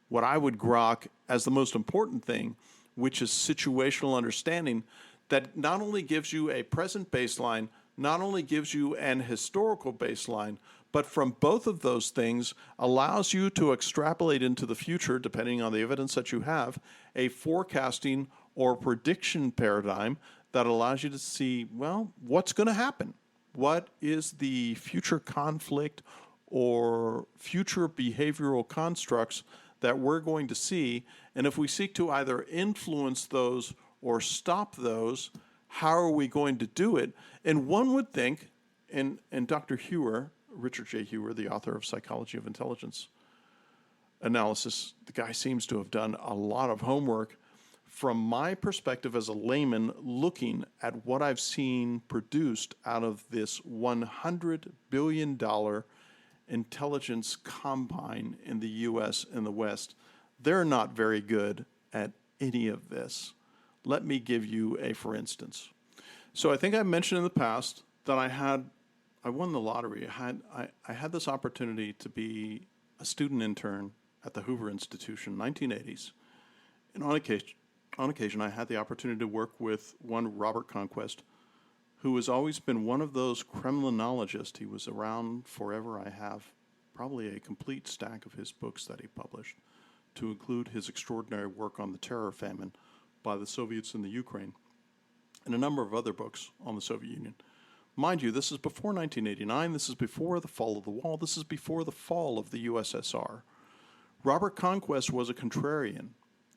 what I would grok as the most important thing, which is situational understanding, that not only gives you a present baseline, not only gives you an historical baseline, but from both of those things allows you to extrapolate into the future, depending on the evidence that you have, a forecasting or prediction paradigm that allows you to see, well, what's going to happen? What is the future conflict or future behavioral constructs that we're going to see? And if we seek to either influence those or stop those, how are we going to do it? And one would think, and Dr. Hewer, Richard J. Hewer, the author of Psychology of Intelligence Analysis, the guy seems to have done a lot of homework. From my perspective as a layman, looking at what I've seen produced out of this $100 billion intelligence combine in the U.S. and the West, they're not very good at any of this. Let me give you a for instance. So I think I mentioned in the past that I won the lottery. I had this opportunity to be a student intern at the Hoover Institution, 1980s. And on occasion, I had the opportunity to work with one Robert Conquest, who has always been one of those Kremlinologists. He was around forever. I have probably a complete stack of his books that he published, to include his extraordinary work on the terror famine by the Soviets in the Ukraine, and a number of other books on the Soviet Union. Mind you, this is before 1989. This is before the fall of the wall. This is before the fall of the USSR. Robert Conquest was a contrarian.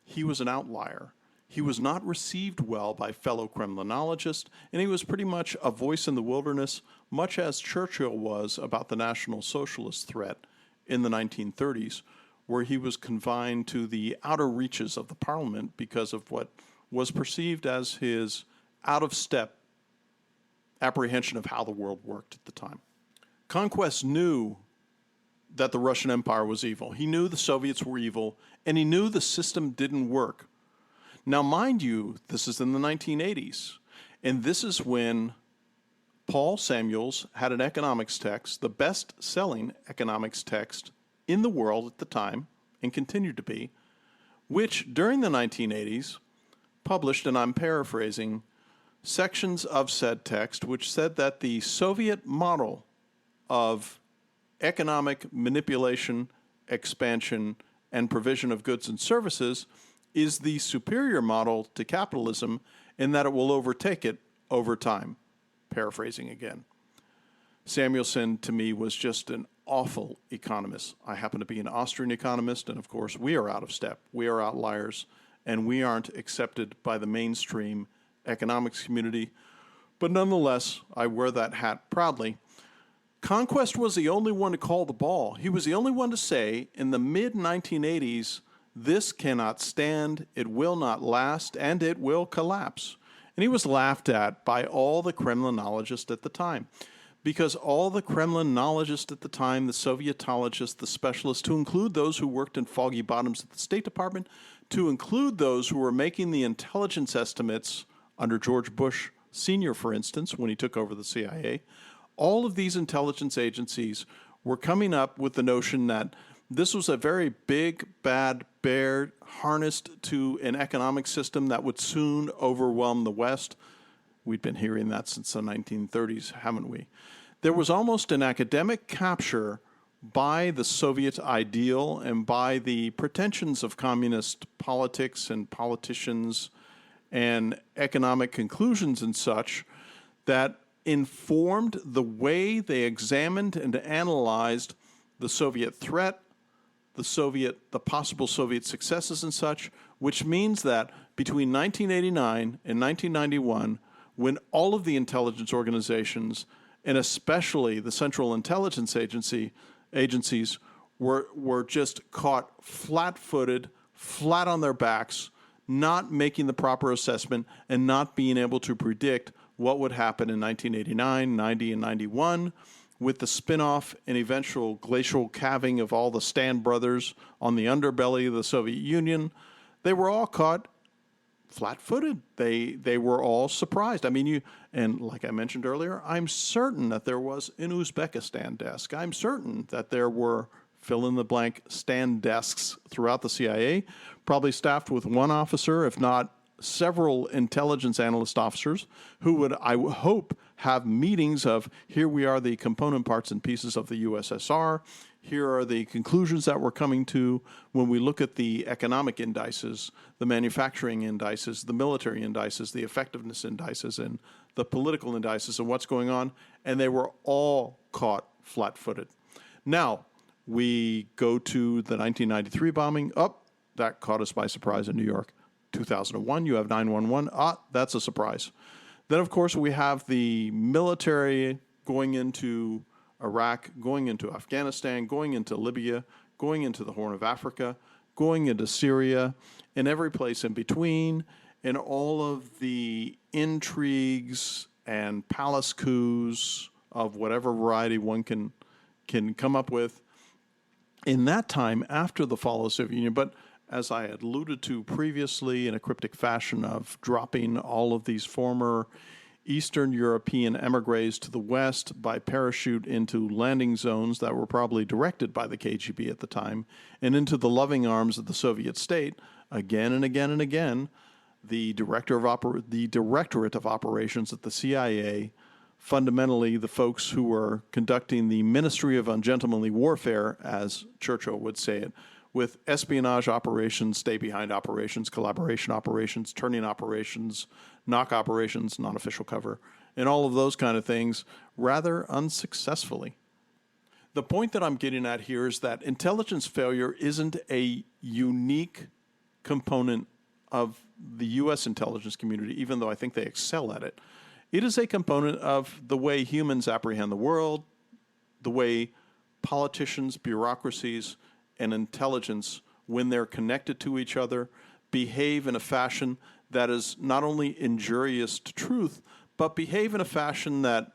he was an outlier. He was not received well by fellow Kremlinologists, and he was pretty much a voice in the wilderness, much as Churchill was about the National Socialist threat in the 1930s, where he was confined to the outer reaches of the parliament because of what was perceived as his out-of-step apprehension of how the world worked at the time. Conquest knew that the Russian Empire was evil. He knew the Soviets were evil, and he knew the system didn't work. Now, mind you, this is in the 1980s, and this is when Paul Samuels had an economics text, the best-selling economics text in the world at the time, and continued to be, which during the 1980s published, and I'm paraphrasing, sections of said text which said that the Soviet model of economic manipulation, expansion, and provision of goods and services is the superior model to capitalism in that it will overtake it over time. Paraphrasing again. Samuelson, to me, was just an awful economist. I happen to be an Austrian economist, and of course, we are out of step. We are outliers, and we aren't accepted by the mainstream economics community. But nonetheless, I wear that hat proudly. Conquest was the only one to call the ball. He was the only one to say, in the mid-1980s, this cannot stand, it will not last, and it will collapse. And he was laughed at by all the Kremlinologists at the time. Because all the Kremlinologists at the time, the Sovietologists, the specialists, to include those who worked in foggy bottoms at the State Department, to include those who were making the intelligence estimates under George Bush Sr., for instance, when he took over the CIA, all of these intelligence agencies were coming up with the notion that this was a very big, bad bear harnessed to an economic system that would soon overwhelm the West. We'd been hearing that since the 1930s, haven't we? There was almost an academic capture by the Soviet ideal and by the pretensions of communist politics and politicians and economic conclusions and such that informed the way they examined and analyzed the Soviet threat, the possible Soviet successes and such, which means that between 1989 and 1991, when all of the intelligence organizations, and especially the Central Intelligence agencies, were just caught flat-footed, flat on their backs, not making the proper assessment, and not being able to predict what would happen in 1989, 90, and 91, with the spin-off and eventual glacial calving of all the Stan brothers on the underbelly of the Soviet Union. They were all caught flat-footed. They were all surprised. I mean, and like I mentioned earlier, I'm certain that there was an Uzbekistan desk. I'm certain that there were fill-in-the-blank stand desks throughout the CIA, probably staffed with one officer, if not several intelligence analyst officers, who would, I hope, have meetings of, here we are the component parts and pieces of the USSR, here are the conclusions that we're coming to when we look at the economic indices, the manufacturing indices, the military indices, the effectiveness indices, and the political indices and what's going on, and they were all caught flat-footed. Now, we go to the 1993 bombing. That caught us by surprise in New York. 2001, you have 9/11. That's a surprise. Then, of course, we have the military going into Iraq, going into Afghanistan, going into Libya, going into the Horn of Africa, going into Syria, and every place in between, and all of the intrigues and palace coups of whatever variety one can come up with in that time after the fall of the Soviet Union. But as I had alluded to previously in a cryptic fashion of dropping all of these former Eastern European emigres to the West by parachute into landing zones that were probably directed by the KGB at the time and into the loving arms of the Soviet state, again and again and again, the Directorate of Operations at the CIA, fundamentally the folks who were conducting the Ministry of Ungentlemanly Warfare, as Churchill would say it, with espionage operations, stay-behind operations, collaboration operations, turning operations, knock operations, non-official cover, and all of those kind of things, rather unsuccessfully. The point that I'm getting at here is that intelligence failure isn't a unique component of the U.S. intelligence community, even though I think they excel at it. It is a component of the way humans apprehend the world, the way politicians, bureaucracies, and intelligence, when they're connected to each other, behave in a fashion that is not only injurious to truth, but behave in a fashion that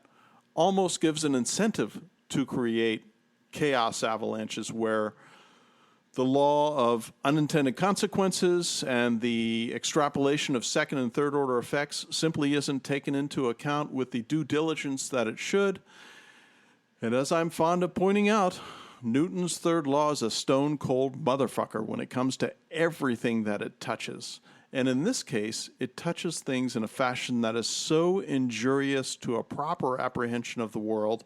almost gives an incentive to create chaos avalanches where the law of unintended consequences and the extrapolation of second and third order effects simply isn't taken into account with the due diligence that it should. And as I'm fond of pointing out, Newton's third law is a stone-cold motherfucker when it comes to everything that it touches. And in this case, it touches things in a fashion that is so injurious to a proper apprehension of the world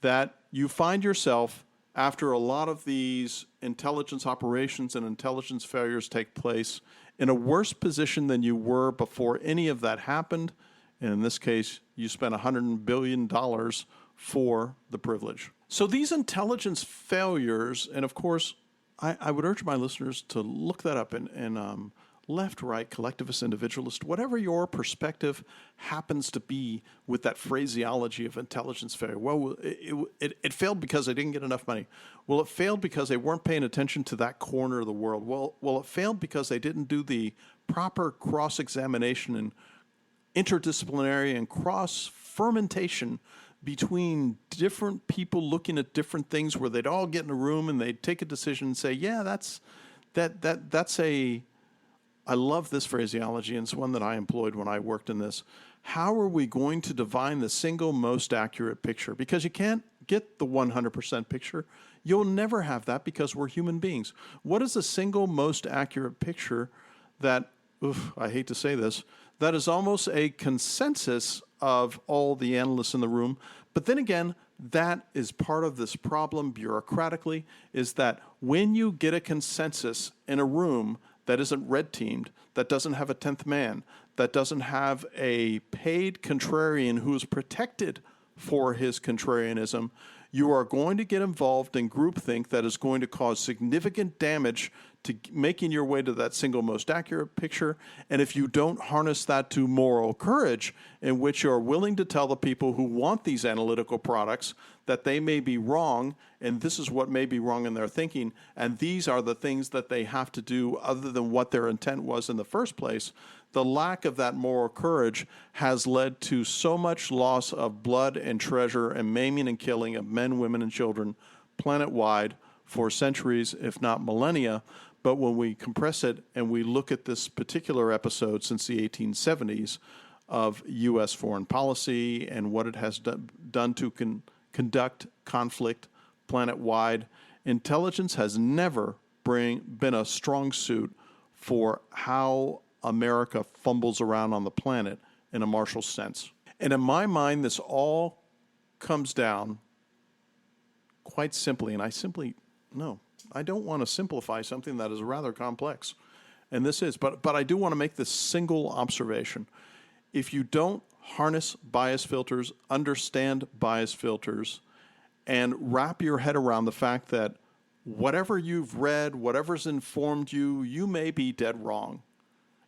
that you find yourself, after a lot of these intelligence operations and intelligence failures take place, in a worse position than you were before any of that happened. And in this case, you spent $100 billion for the privilege. So these intelligence failures, and of course, I would urge my listeners to look that up in left, right, collectivist, individualist, whatever your perspective happens to be with that phraseology of intelligence failure. Well, it failed because they didn't get enough money. Well, it failed because they weren't paying attention to that corner of the world. Well, it failed because they didn't do the proper cross-examination and interdisciplinary and cross-fermentation between different people looking at different things, where they'd all get in a room and they'd take a decision and say, yeah, that's a... I love this phraseology, and it's one that I employed when I worked in this. How are we going to divine the single most accurate picture? Because you can't get the 100% picture. You'll never have that because we're human beings. What is the single most accurate picture that, I hate to say this, that is almost a consensus of all the analysts in the room? But then again, that is part of this problem bureaucratically, is that when you get a consensus in a room that isn't red teamed, that doesn't have a 10th man, that doesn't have a paid contrarian who is protected for his contrarianism, you are going to get involved in groupthink that is going to cause significant damage to making your way to that single most accurate picture. And if you don't harness that to moral courage, in which you're willing to tell the people who want these analytical products that they may be wrong, and this is what may be wrong in their thinking, and these are the things that they have to do other than what their intent was in the first place, the lack of that moral courage has led to so much loss of blood and treasure and maiming and killing of men, women, and children planet-wide for centuries, if not millennia. But when we compress it and we look at this particular episode since the 1870s of U.S. foreign policy and what it has done to conduct conflict planet-wide, intelligence has never been a strong suit for how America fumbles around on the planet in a Marshall sense. And in my mind, this all comes down quite simply, and I don't want to simplify something that is rather complex, and this is, but I do want to make this single observation. If you don't harness bias filters, understand bias filters, and wrap your head around the fact that whatever you've read, whatever's informed you, you may be dead wrong.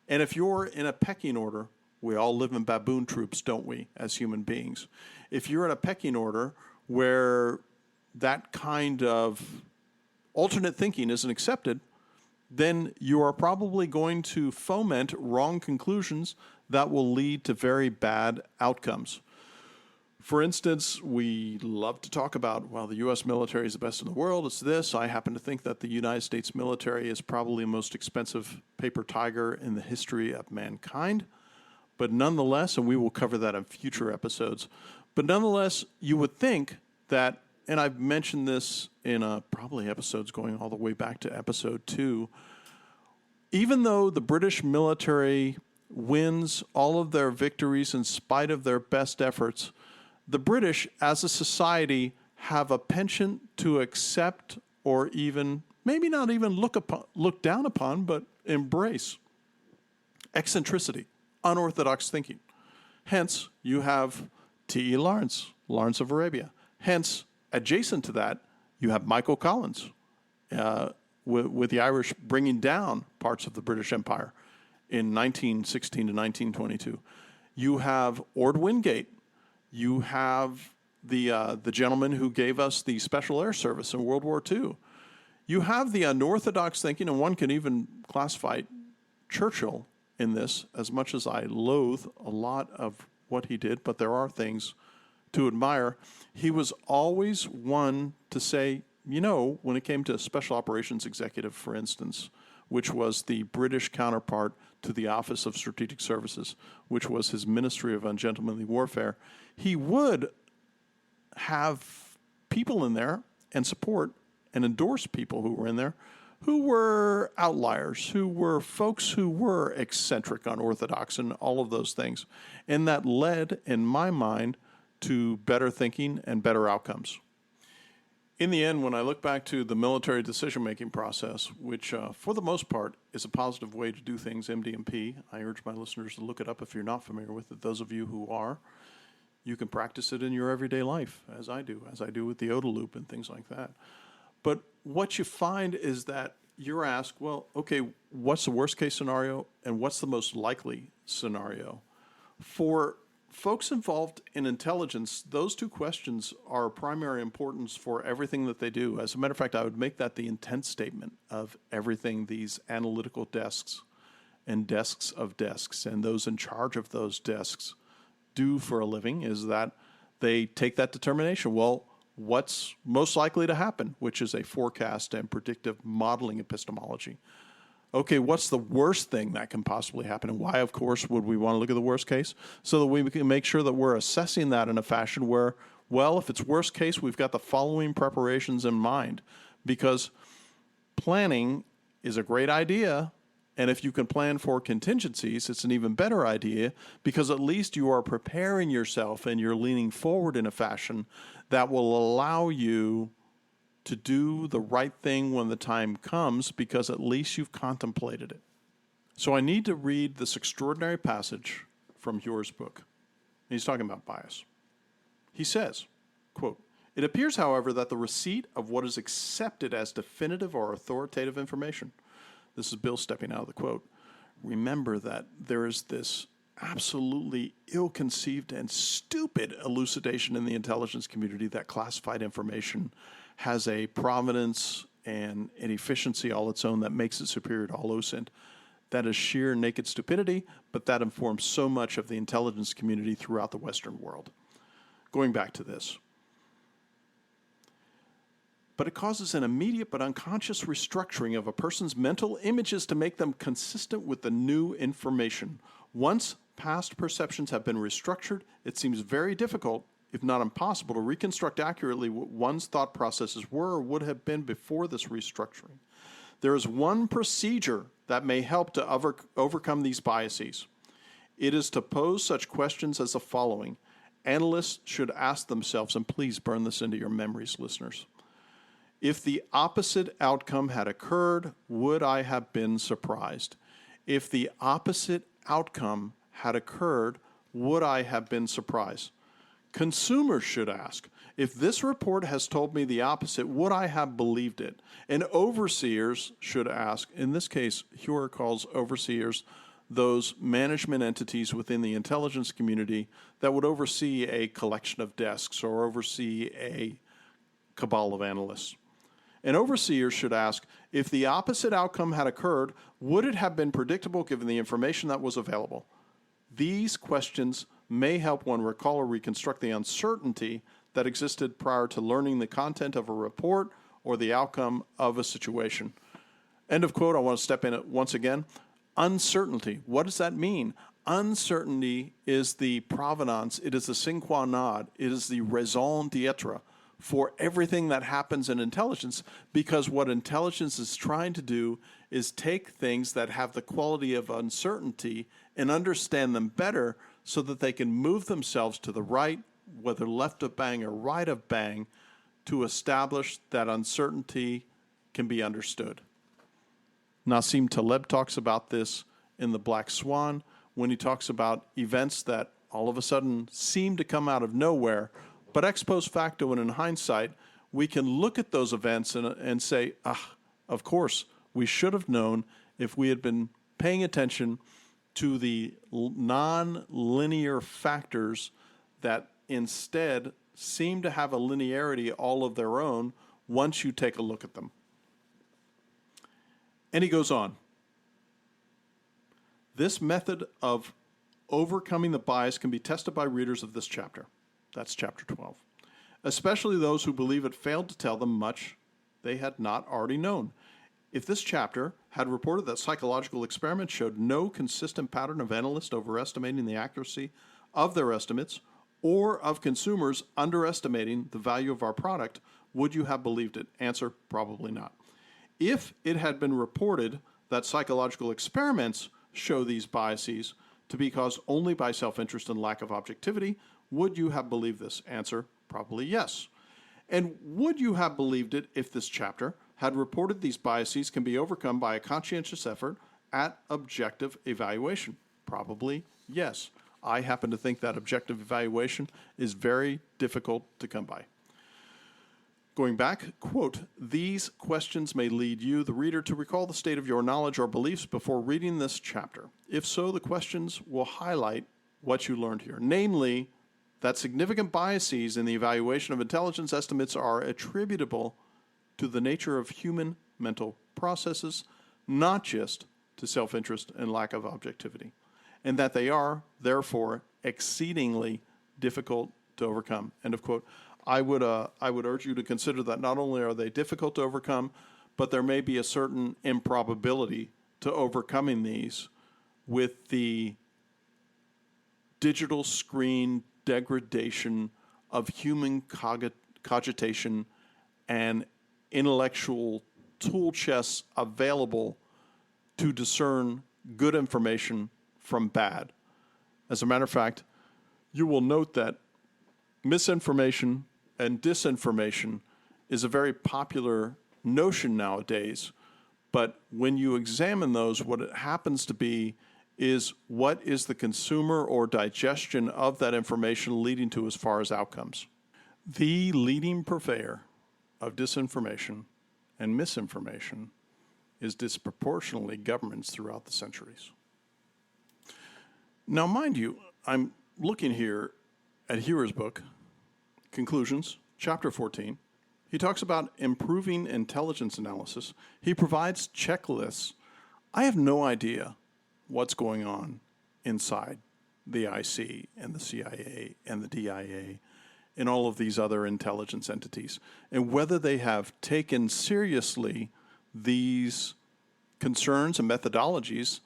And if you're in a pecking order, we all live in baboon troops, don't we, as human beings? If you're in a pecking order where that kind of alternate thinking isn't accepted, then you are probably going to foment wrong conclusions that will lead to very bad outcomes. For instance, we love to talk about, well, the U.S. military is the best in the world. It's this. I happen to think that the United States military is probably the most expensive paper tiger in the history of mankind. But nonetheless, and we will cover that in future episodes, but nonetheless, you would think that, and I've mentioned this in probably episodes going all the way back to episode 2, even though the British military wins all of their victories in spite of their best efforts, the British, as a society, have a penchant to accept or even, maybe not even look down upon, but embrace eccentricity, unorthodox thinking. Hence, you have T.E. Lawrence of Arabia. Hence, adjacent to that, you have Michael Collins, with the Irish bringing down parts of the British Empire in 1916 to 1922. You have Ord Wingate. You have the gentleman who gave us the Special Air Service in World War II. You have the unorthodox thinking, and one can even classify Churchill in this, as much as I loathe a lot of what he did, but there are things to admire. He was always one to say, when it came to Special Operations Executive, for instance, which was the British counterpart to the Office of Strategic Services, which was his Ministry of Ungentlemanly Warfare, he would have people in there and support and endorse people who were in there who were outliers, who were folks who were eccentric, unorthodox, and all of those things. And that led, in my mind, to better thinking and better outcomes. In the end, when I look back to the military decision-making process, which for the most part is a positive way to do things, MD&P, I urge my listeners to look it up if you're not familiar with it. Those of you who are, you can practice it in your everyday life, as I do with the OODA loop and things like that. But what you find is that you're asked, well, okay, what's the worst case scenario and what's the most likely scenario? For folks involved in intelligence, those two questions are of primary importance for everything that they do. As a matter of fact, I would make that the intent statement of everything these analytical desks and desks of desks and those in charge of those desks do for a living, is that they take that determination. Well, what's most likely to happen, which is a forecast and predictive modeling epistemology. Okay, what's the worst thing that can possibly happen? And why, of course, would we want to look at the worst case? So that we can make sure that we're assessing that in a fashion where, well, if it's worst case, we've got the following preparations in mind. Because planning is a great idea, and if you can plan for contingencies, it's an even better idea, because at least you are preparing yourself and you're leaning forward in a fashion that will allow you to do the right thing when the time comes, because at least you've contemplated it. So I need to read this extraordinary passage from Hure's book. He's talking about bias. He says, quote, "It appears, however, that the receipt of what is accepted as definitive or authoritative information," this is Bill stepping out of the quote, "remember that there is this absolutely ill-conceived and stupid elucidation in the intelligence community that classified information has a provenance and an efficiency all its own that makes it superior to all OSINT. That is sheer naked stupidity, but that informs so much of the intelligence community throughout the Western world." Going back to this. "But it causes an immediate but unconscious restructuring of a person's mental images to make them consistent with the new information. Once past perceptions have been restructured, it seems very difficult, if not impossible, to reconstruct accurately what one's thought processes were or would have been before this restructuring. There is one procedure that may help to overcome these biases. It is to pose such questions as the following. Analysts should ask themselves, and please burn this into your memories, listeners. If the opposite outcome had occurred, would I have been surprised? If the opposite outcome had occurred, would I have been surprised? Consumers should ask, if this report has told me the opposite, would I have believed it? And overseers should ask, in this case, Hure calls overseers those management entities within the intelligence community that would oversee a collection of desks or oversee a cabal of analysts. And overseers should ask, if the opposite outcome had occurred, would it have been predictable given the information that was available? These questions may help one recall or reconstruct the uncertainty that existed prior to learning the content of a report or the outcome of a situation." End of quote. I want to step in it once again. Uncertainty. What does that mean? Uncertainty is the provenance, it is the sine qua non, it is the raison d'etre for everything that happens in intelligence, because what intelligence is trying to do is take things that have the quality of uncertainty and understand them better so that they can move themselves to the right, whether left of bang or right of bang, to establish that uncertainty can be understood. Nassim Taleb talks about this in The Black Swan when he talks about events that all of a sudden seem to come out of nowhere, but ex post facto and in hindsight, we can look at those events and say, Of course, we should have known if we had been paying attention to the non-linear factors that instead seem to have a linearity all of their own once you take a look at them. And he goes on. This method of overcoming the bias can be tested by readers of this chapter. That's chapter 12. Especially those who believe it failed to tell them much they had not already known. If this chapter had reported that psychological experiments showed no consistent pattern of analysts overestimating the accuracy of their estimates or of consumers underestimating the value of our product, would you have believed it? Answer, probably not. If it had been reported that psychological experiments show these biases to be caused only by self-interest and lack of objectivity, would you have believed this? Answer, probably yes. And would you have believed it if this chapter had reported these biases can be overcome by a conscientious effort at objective evaluation? Probably yes. I happen to think that objective evaluation is very difficult to come by. Going back, quote, these questions may lead you, the reader, to recall the state of your knowledge or beliefs before reading this chapter. If so, the questions will highlight what you learned here, namely that significant biases in the evaluation of intelligence estimates are attributable to the nature of human mental processes, not just to self-interest and lack of objectivity, and that they are, therefore, exceedingly difficult to overcome. End of quote. I would urge you to consider that not only are they difficult to overcome, but there may be a certain improbability to overcoming these with the digital screen degradation of human cogitation and intellectual tool chests available to discern good information from bad. As a matter of fact, you will note that misinformation and disinformation is a very popular notion nowadays, but when you examine those, what it happens to be is what is the consumer or digestion of that information leading to as far as outcomes. The leading purveyor of disinformation and misinformation is disproportionately governments throughout the centuries. Now, mind you, I'm looking here at Hewer's book, Conclusions, chapter 14. He talks about improving intelligence analysis. He provides checklists. I have no idea what's going on inside the IC and the CIA and the DIA and all of these other intelligence entities, and whether they have taken seriously these concerns and methodologies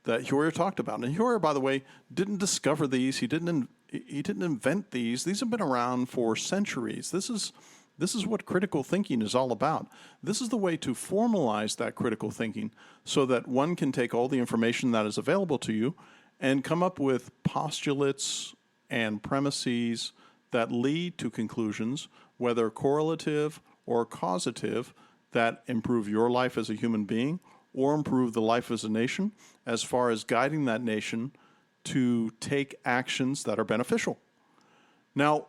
that Hewer talked about. And Hewer, by the way, didn't discover these. He didn't invent these. These have been around for centuries. This is what critical thinking is all about. This is the way to formalize that critical thinking so that one can take all the information that is available to you and come up with postulates and premises that lead to conclusions, whether correlative or causative, that improve your life as a human being or improve the life as a nation, as far as guiding that nation to take actions that are beneficial. Now,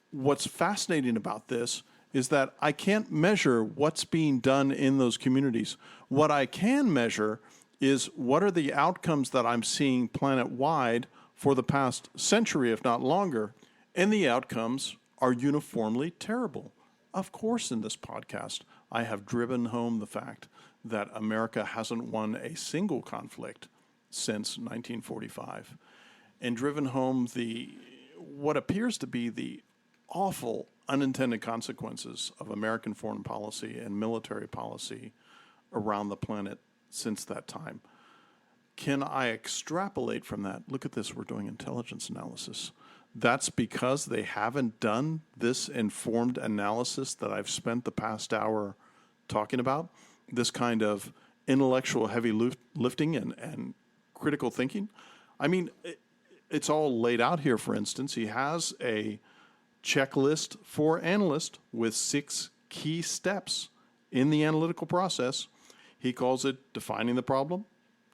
what's fascinating about this is that I can't measure what's being done in those communities. What I can measure is what are the outcomes that I'm seeing planet-wide for the past century, if not longer, and the outcomes are uniformly terrible. Of course, in this podcast, I have driven home the fact that America hasn't won a single conflict since 1945, and driven home what appears to be the awful unintended consequences of American foreign policy and military policy around the planet since that time. Can I extrapolate from that? Look at this, we're doing intelligence analysis. That's because they haven't done this informed analysis that I've spent the past hour talking about, this kind of intellectual heavy lifting and critical thinking. I mean, it's all laid out here. For instance, he has a checklist for analysts with 6 key steps in the analytical process. He calls it defining the problem,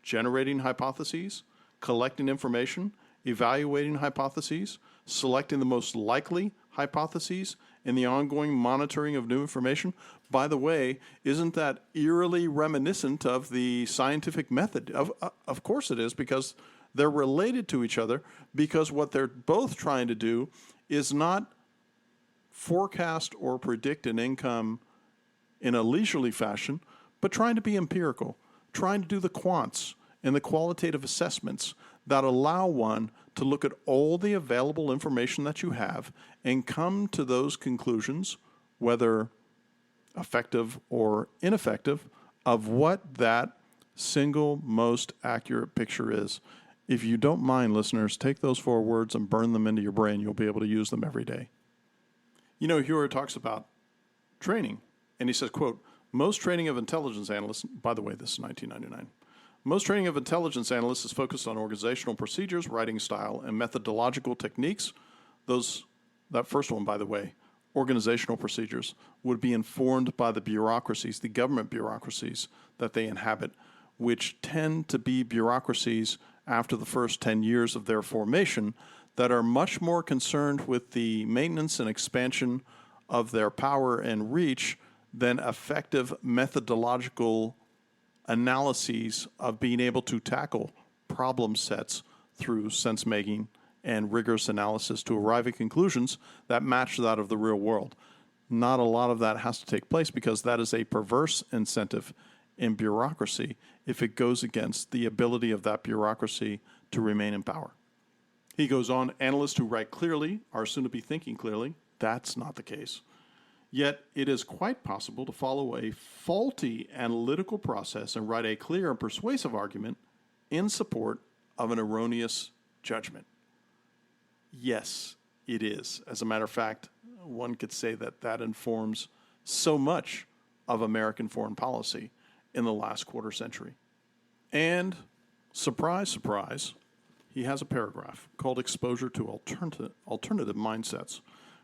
generating hypotheses, collecting information, evaluating hypotheses, selecting the most likely hypotheses, in the ongoing monitoring of new information. By the way, isn't that eerily reminiscent of the scientific method? Of course it is, because they're related to each other, because what they're both trying to do is not forecast or predict an income in a leisurely fashion, but trying to be empirical, trying to do the quants and the qualitative assessments that allow one to look at all the available information that you have and come to those conclusions, whether effective or ineffective, of what that single most accurate picture is. If you don't mind, listeners, take those 4 words and burn them into your brain. You'll be able to use them every day. You know, Hewer talks about training, and he says, quote, most training of intelligence analysts, by the way, this is 1999, most training of intelligence analysts is focused on organizational procedures, writing style, and methodological techniques. That first one, by the way, organizational procedures, would be informed by the bureaucracies, the government bureaucracies that they inhabit, which tend to be bureaucracies after the first 10 years of their formation that are much more concerned with the maintenance and expansion of their power and reach than effective methodological analyses of being able to tackle problem sets through sense-making and rigorous analysis to arrive at conclusions that match that of the real world. Not a lot of that has to take place because that is a perverse incentive in bureaucracy if it goes against the ability of that bureaucracy to remain in power. He goes on, analysts who write clearly are soon to be thinking clearly. That's not the case. Yet it is quite possible to follow a faulty analytical process and write a clear and persuasive argument in support of an erroneous judgment. Yes, it is. As a matter of fact, one could say that that informs so much of American foreign policy in the last quarter century. And surprise, surprise, he has a paragraph called Exposure to Alternative Mindsets.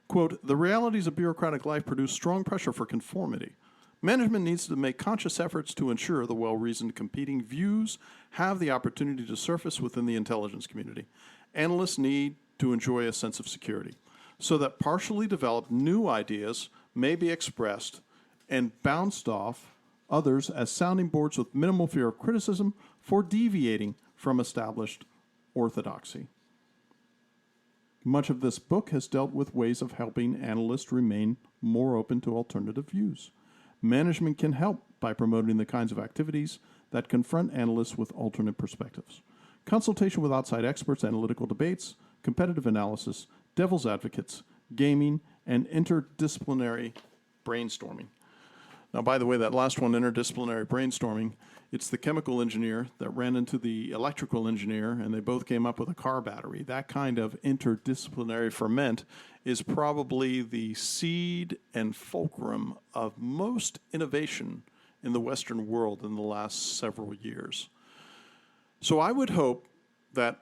Quote, the realities of bureaucratic life produce strong pressure for conformity. Management needs to make conscious efforts to ensure the well-reasoned competing views have the opportunity to surface within the intelligence community. Analysts need to enjoy a sense of security so that partially developed new ideas may be expressed and bounced off others as sounding boards with minimal fear of criticism for deviating from established orthodoxy. Much of this book has dealt with ways of helping analysts remain more open to alternative views. Management can help by promoting the kinds of activities that confront analysts with alternate perspectives. Consultation with outside experts, analytical debates, competitive analysis, devil's advocates, gaming, and interdisciplinary brainstorming. Now, by the way, that last one, interdisciplinary brainstorming, it's the chemical engineer that ran into the electrical engineer, and they both came up with a car battery. That kind of interdisciplinary ferment is probably the seed and fulcrum of most innovation in the Western world in the last several years. So I would hope that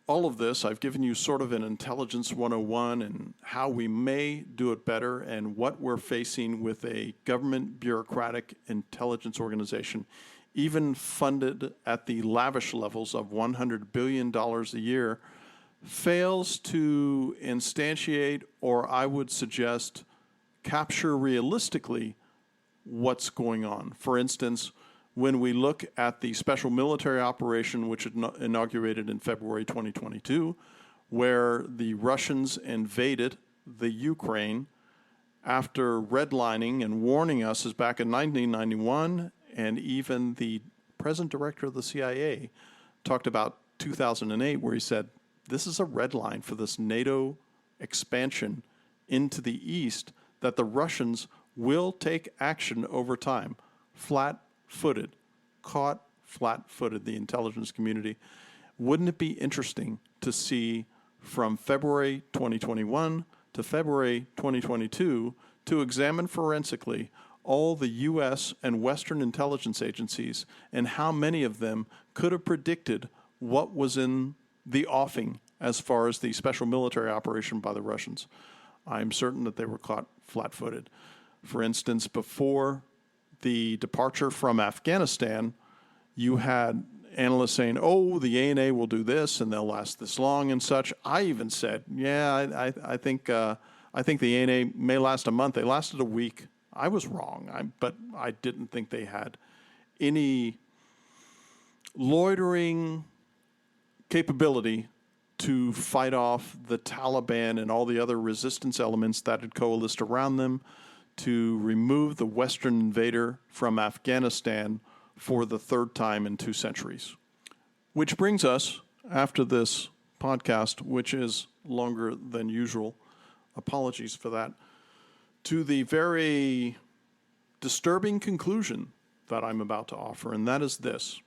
all of this, I've given you sort of an intelligence 101 and how we may do it better and what we're facing with a government bureaucratic intelligence organization, even funded at the lavish levels of $100 billion a year, fails to instantiate, or I would suggest capture realistically what's going on. For instance, when we look at the special military operation, which inaugurated in February 2022, where the Russians invaded the Ukraine after redlining and warning us as back in 1991, and even the present director of the CIA talked about 2008, where he said, this is a red line for this NATO expansion into the east, that the Russians will take action over time. Flat-footed, caught flat-footed, the intelligence community. Wouldn't it be interesting to see from February 2021 to February 2022 to examine forensically all the U.S. and Western intelligence agencies and how many of them could have predicted what was in the offing as far as the special military operation by the Russians? I'm certain that they were caught flat-footed. For instance, before the departure from Afghanistan, you had analysts saying, oh, the ANA will do this and they'll last this long and such. I even said, I think I think the ANA may last a month. They lasted a week. I was wrong, but I didn't think they had any loitering capability to fight off the Taliban and all the other resistance elements that had coalesced around them to remove the Western invader from Afghanistan for the third time in 2 centuries. Which brings us, after this podcast, which is longer than usual, apologies for that, to the very disturbing conclusion that I'm about to offer, and that is this.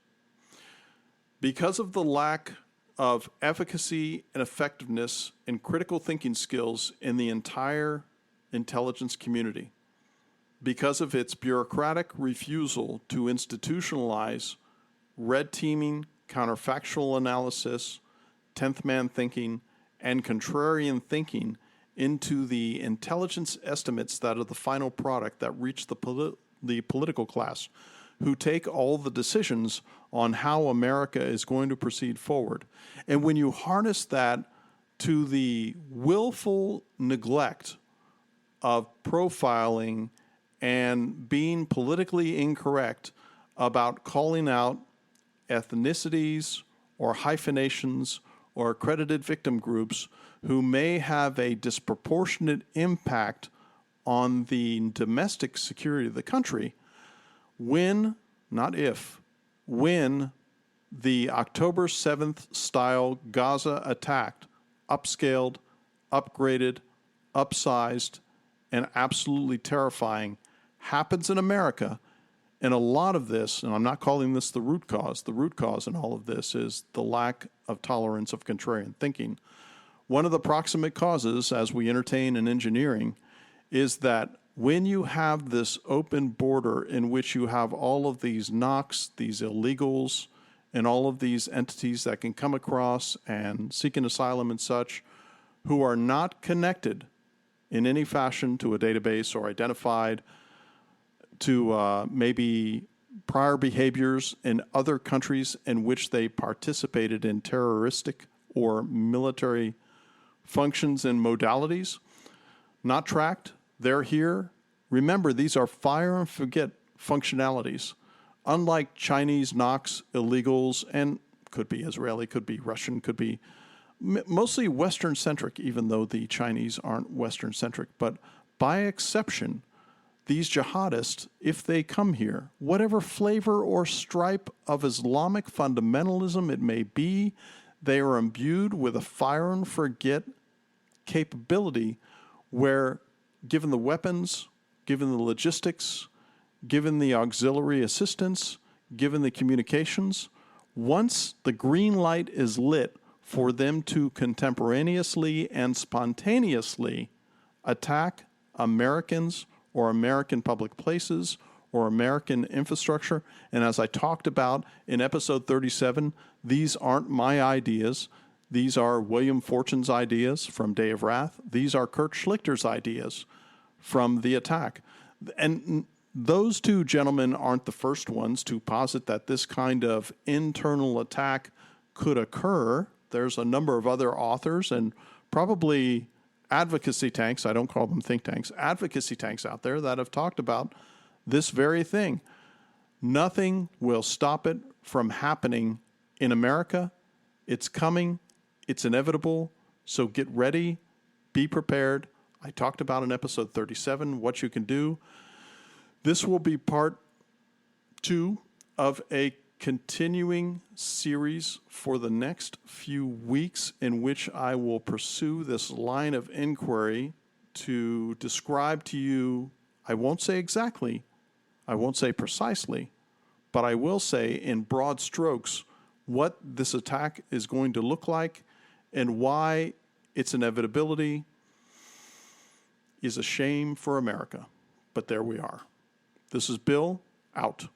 Because of the lack of efficacy and effectiveness and critical thinking skills in the entire intelligence community, because of its bureaucratic refusal to institutionalize red teaming, counterfactual analysis, 10th man thinking, and contrarian thinking into the intelligence estimates that are the final product that reach the political class, who take all the decisions on how America is going to proceed forward. And when you harness that to the willful neglect of profiling and being politically incorrect about calling out ethnicities or hyphenations or accredited victim groups who may have a disproportionate impact on the domestic security of the country, when, not if, when the October 7th style Gaza attack, upscaled, upgraded, upsized, and absolutely terrifying, happens in America, and a lot of this, and I'm not calling this the root cause in all of this is the lack of tolerance of contrarian thinking. One of the proximate causes, as we entertain in engineering, is that when you have this open border in which you have all of these knocks, these illegals, and all of these entities that can come across and seek an asylum and such, who are not connected in any fashion to a database or identified to maybe prior behaviors in other countries in which they participated in terroristic or military functions and modalities, not tracked, they're here. Remember, these are fire and forget functionalities. Unlike Chinese knocks, illegals, and could be Israeli, could be Russian, could be mostly Western-centric, even though the Chinese aren't Western-centric. But by exception, these jihadists, if they come here, whatever flavor or stripe of Islamic fundamentalism it may be, they are imbued with a fire and forget capability where, given the weapons, given the logistics, given the auxiliary assistance, given the communications, once the green light is lit for them to contemporaneously and spontaneously attack Americans or American public places or American infrastructure, and as I talked about in episode 37, these aren't my ideas. These are William Fortune's ideas from Day of Wrath. These are Kurt Schlichter's ideas from The Attack. And those two gentlemen aren't the first ones to posit that this kind of internal attack could occur. There's a number of other authors and probably advocacy tanks, I don't call them think tanks, advocacy tanks out there that have talked about this very thing. Nothing will stop it from happening in America. It's coming. It's inevitable. So get ready. Be prepared. I talked about in episode 37 what you can do. This will be part 2 of a continuing series for the next few weeks in which I will pursue this line of inquiry to describe to you, I won't say exactly, I won't say precisely, but I will say in broad strokes what this attack is going to look like and why its inevitability is a shame for America. But there we are. This is Bill, out.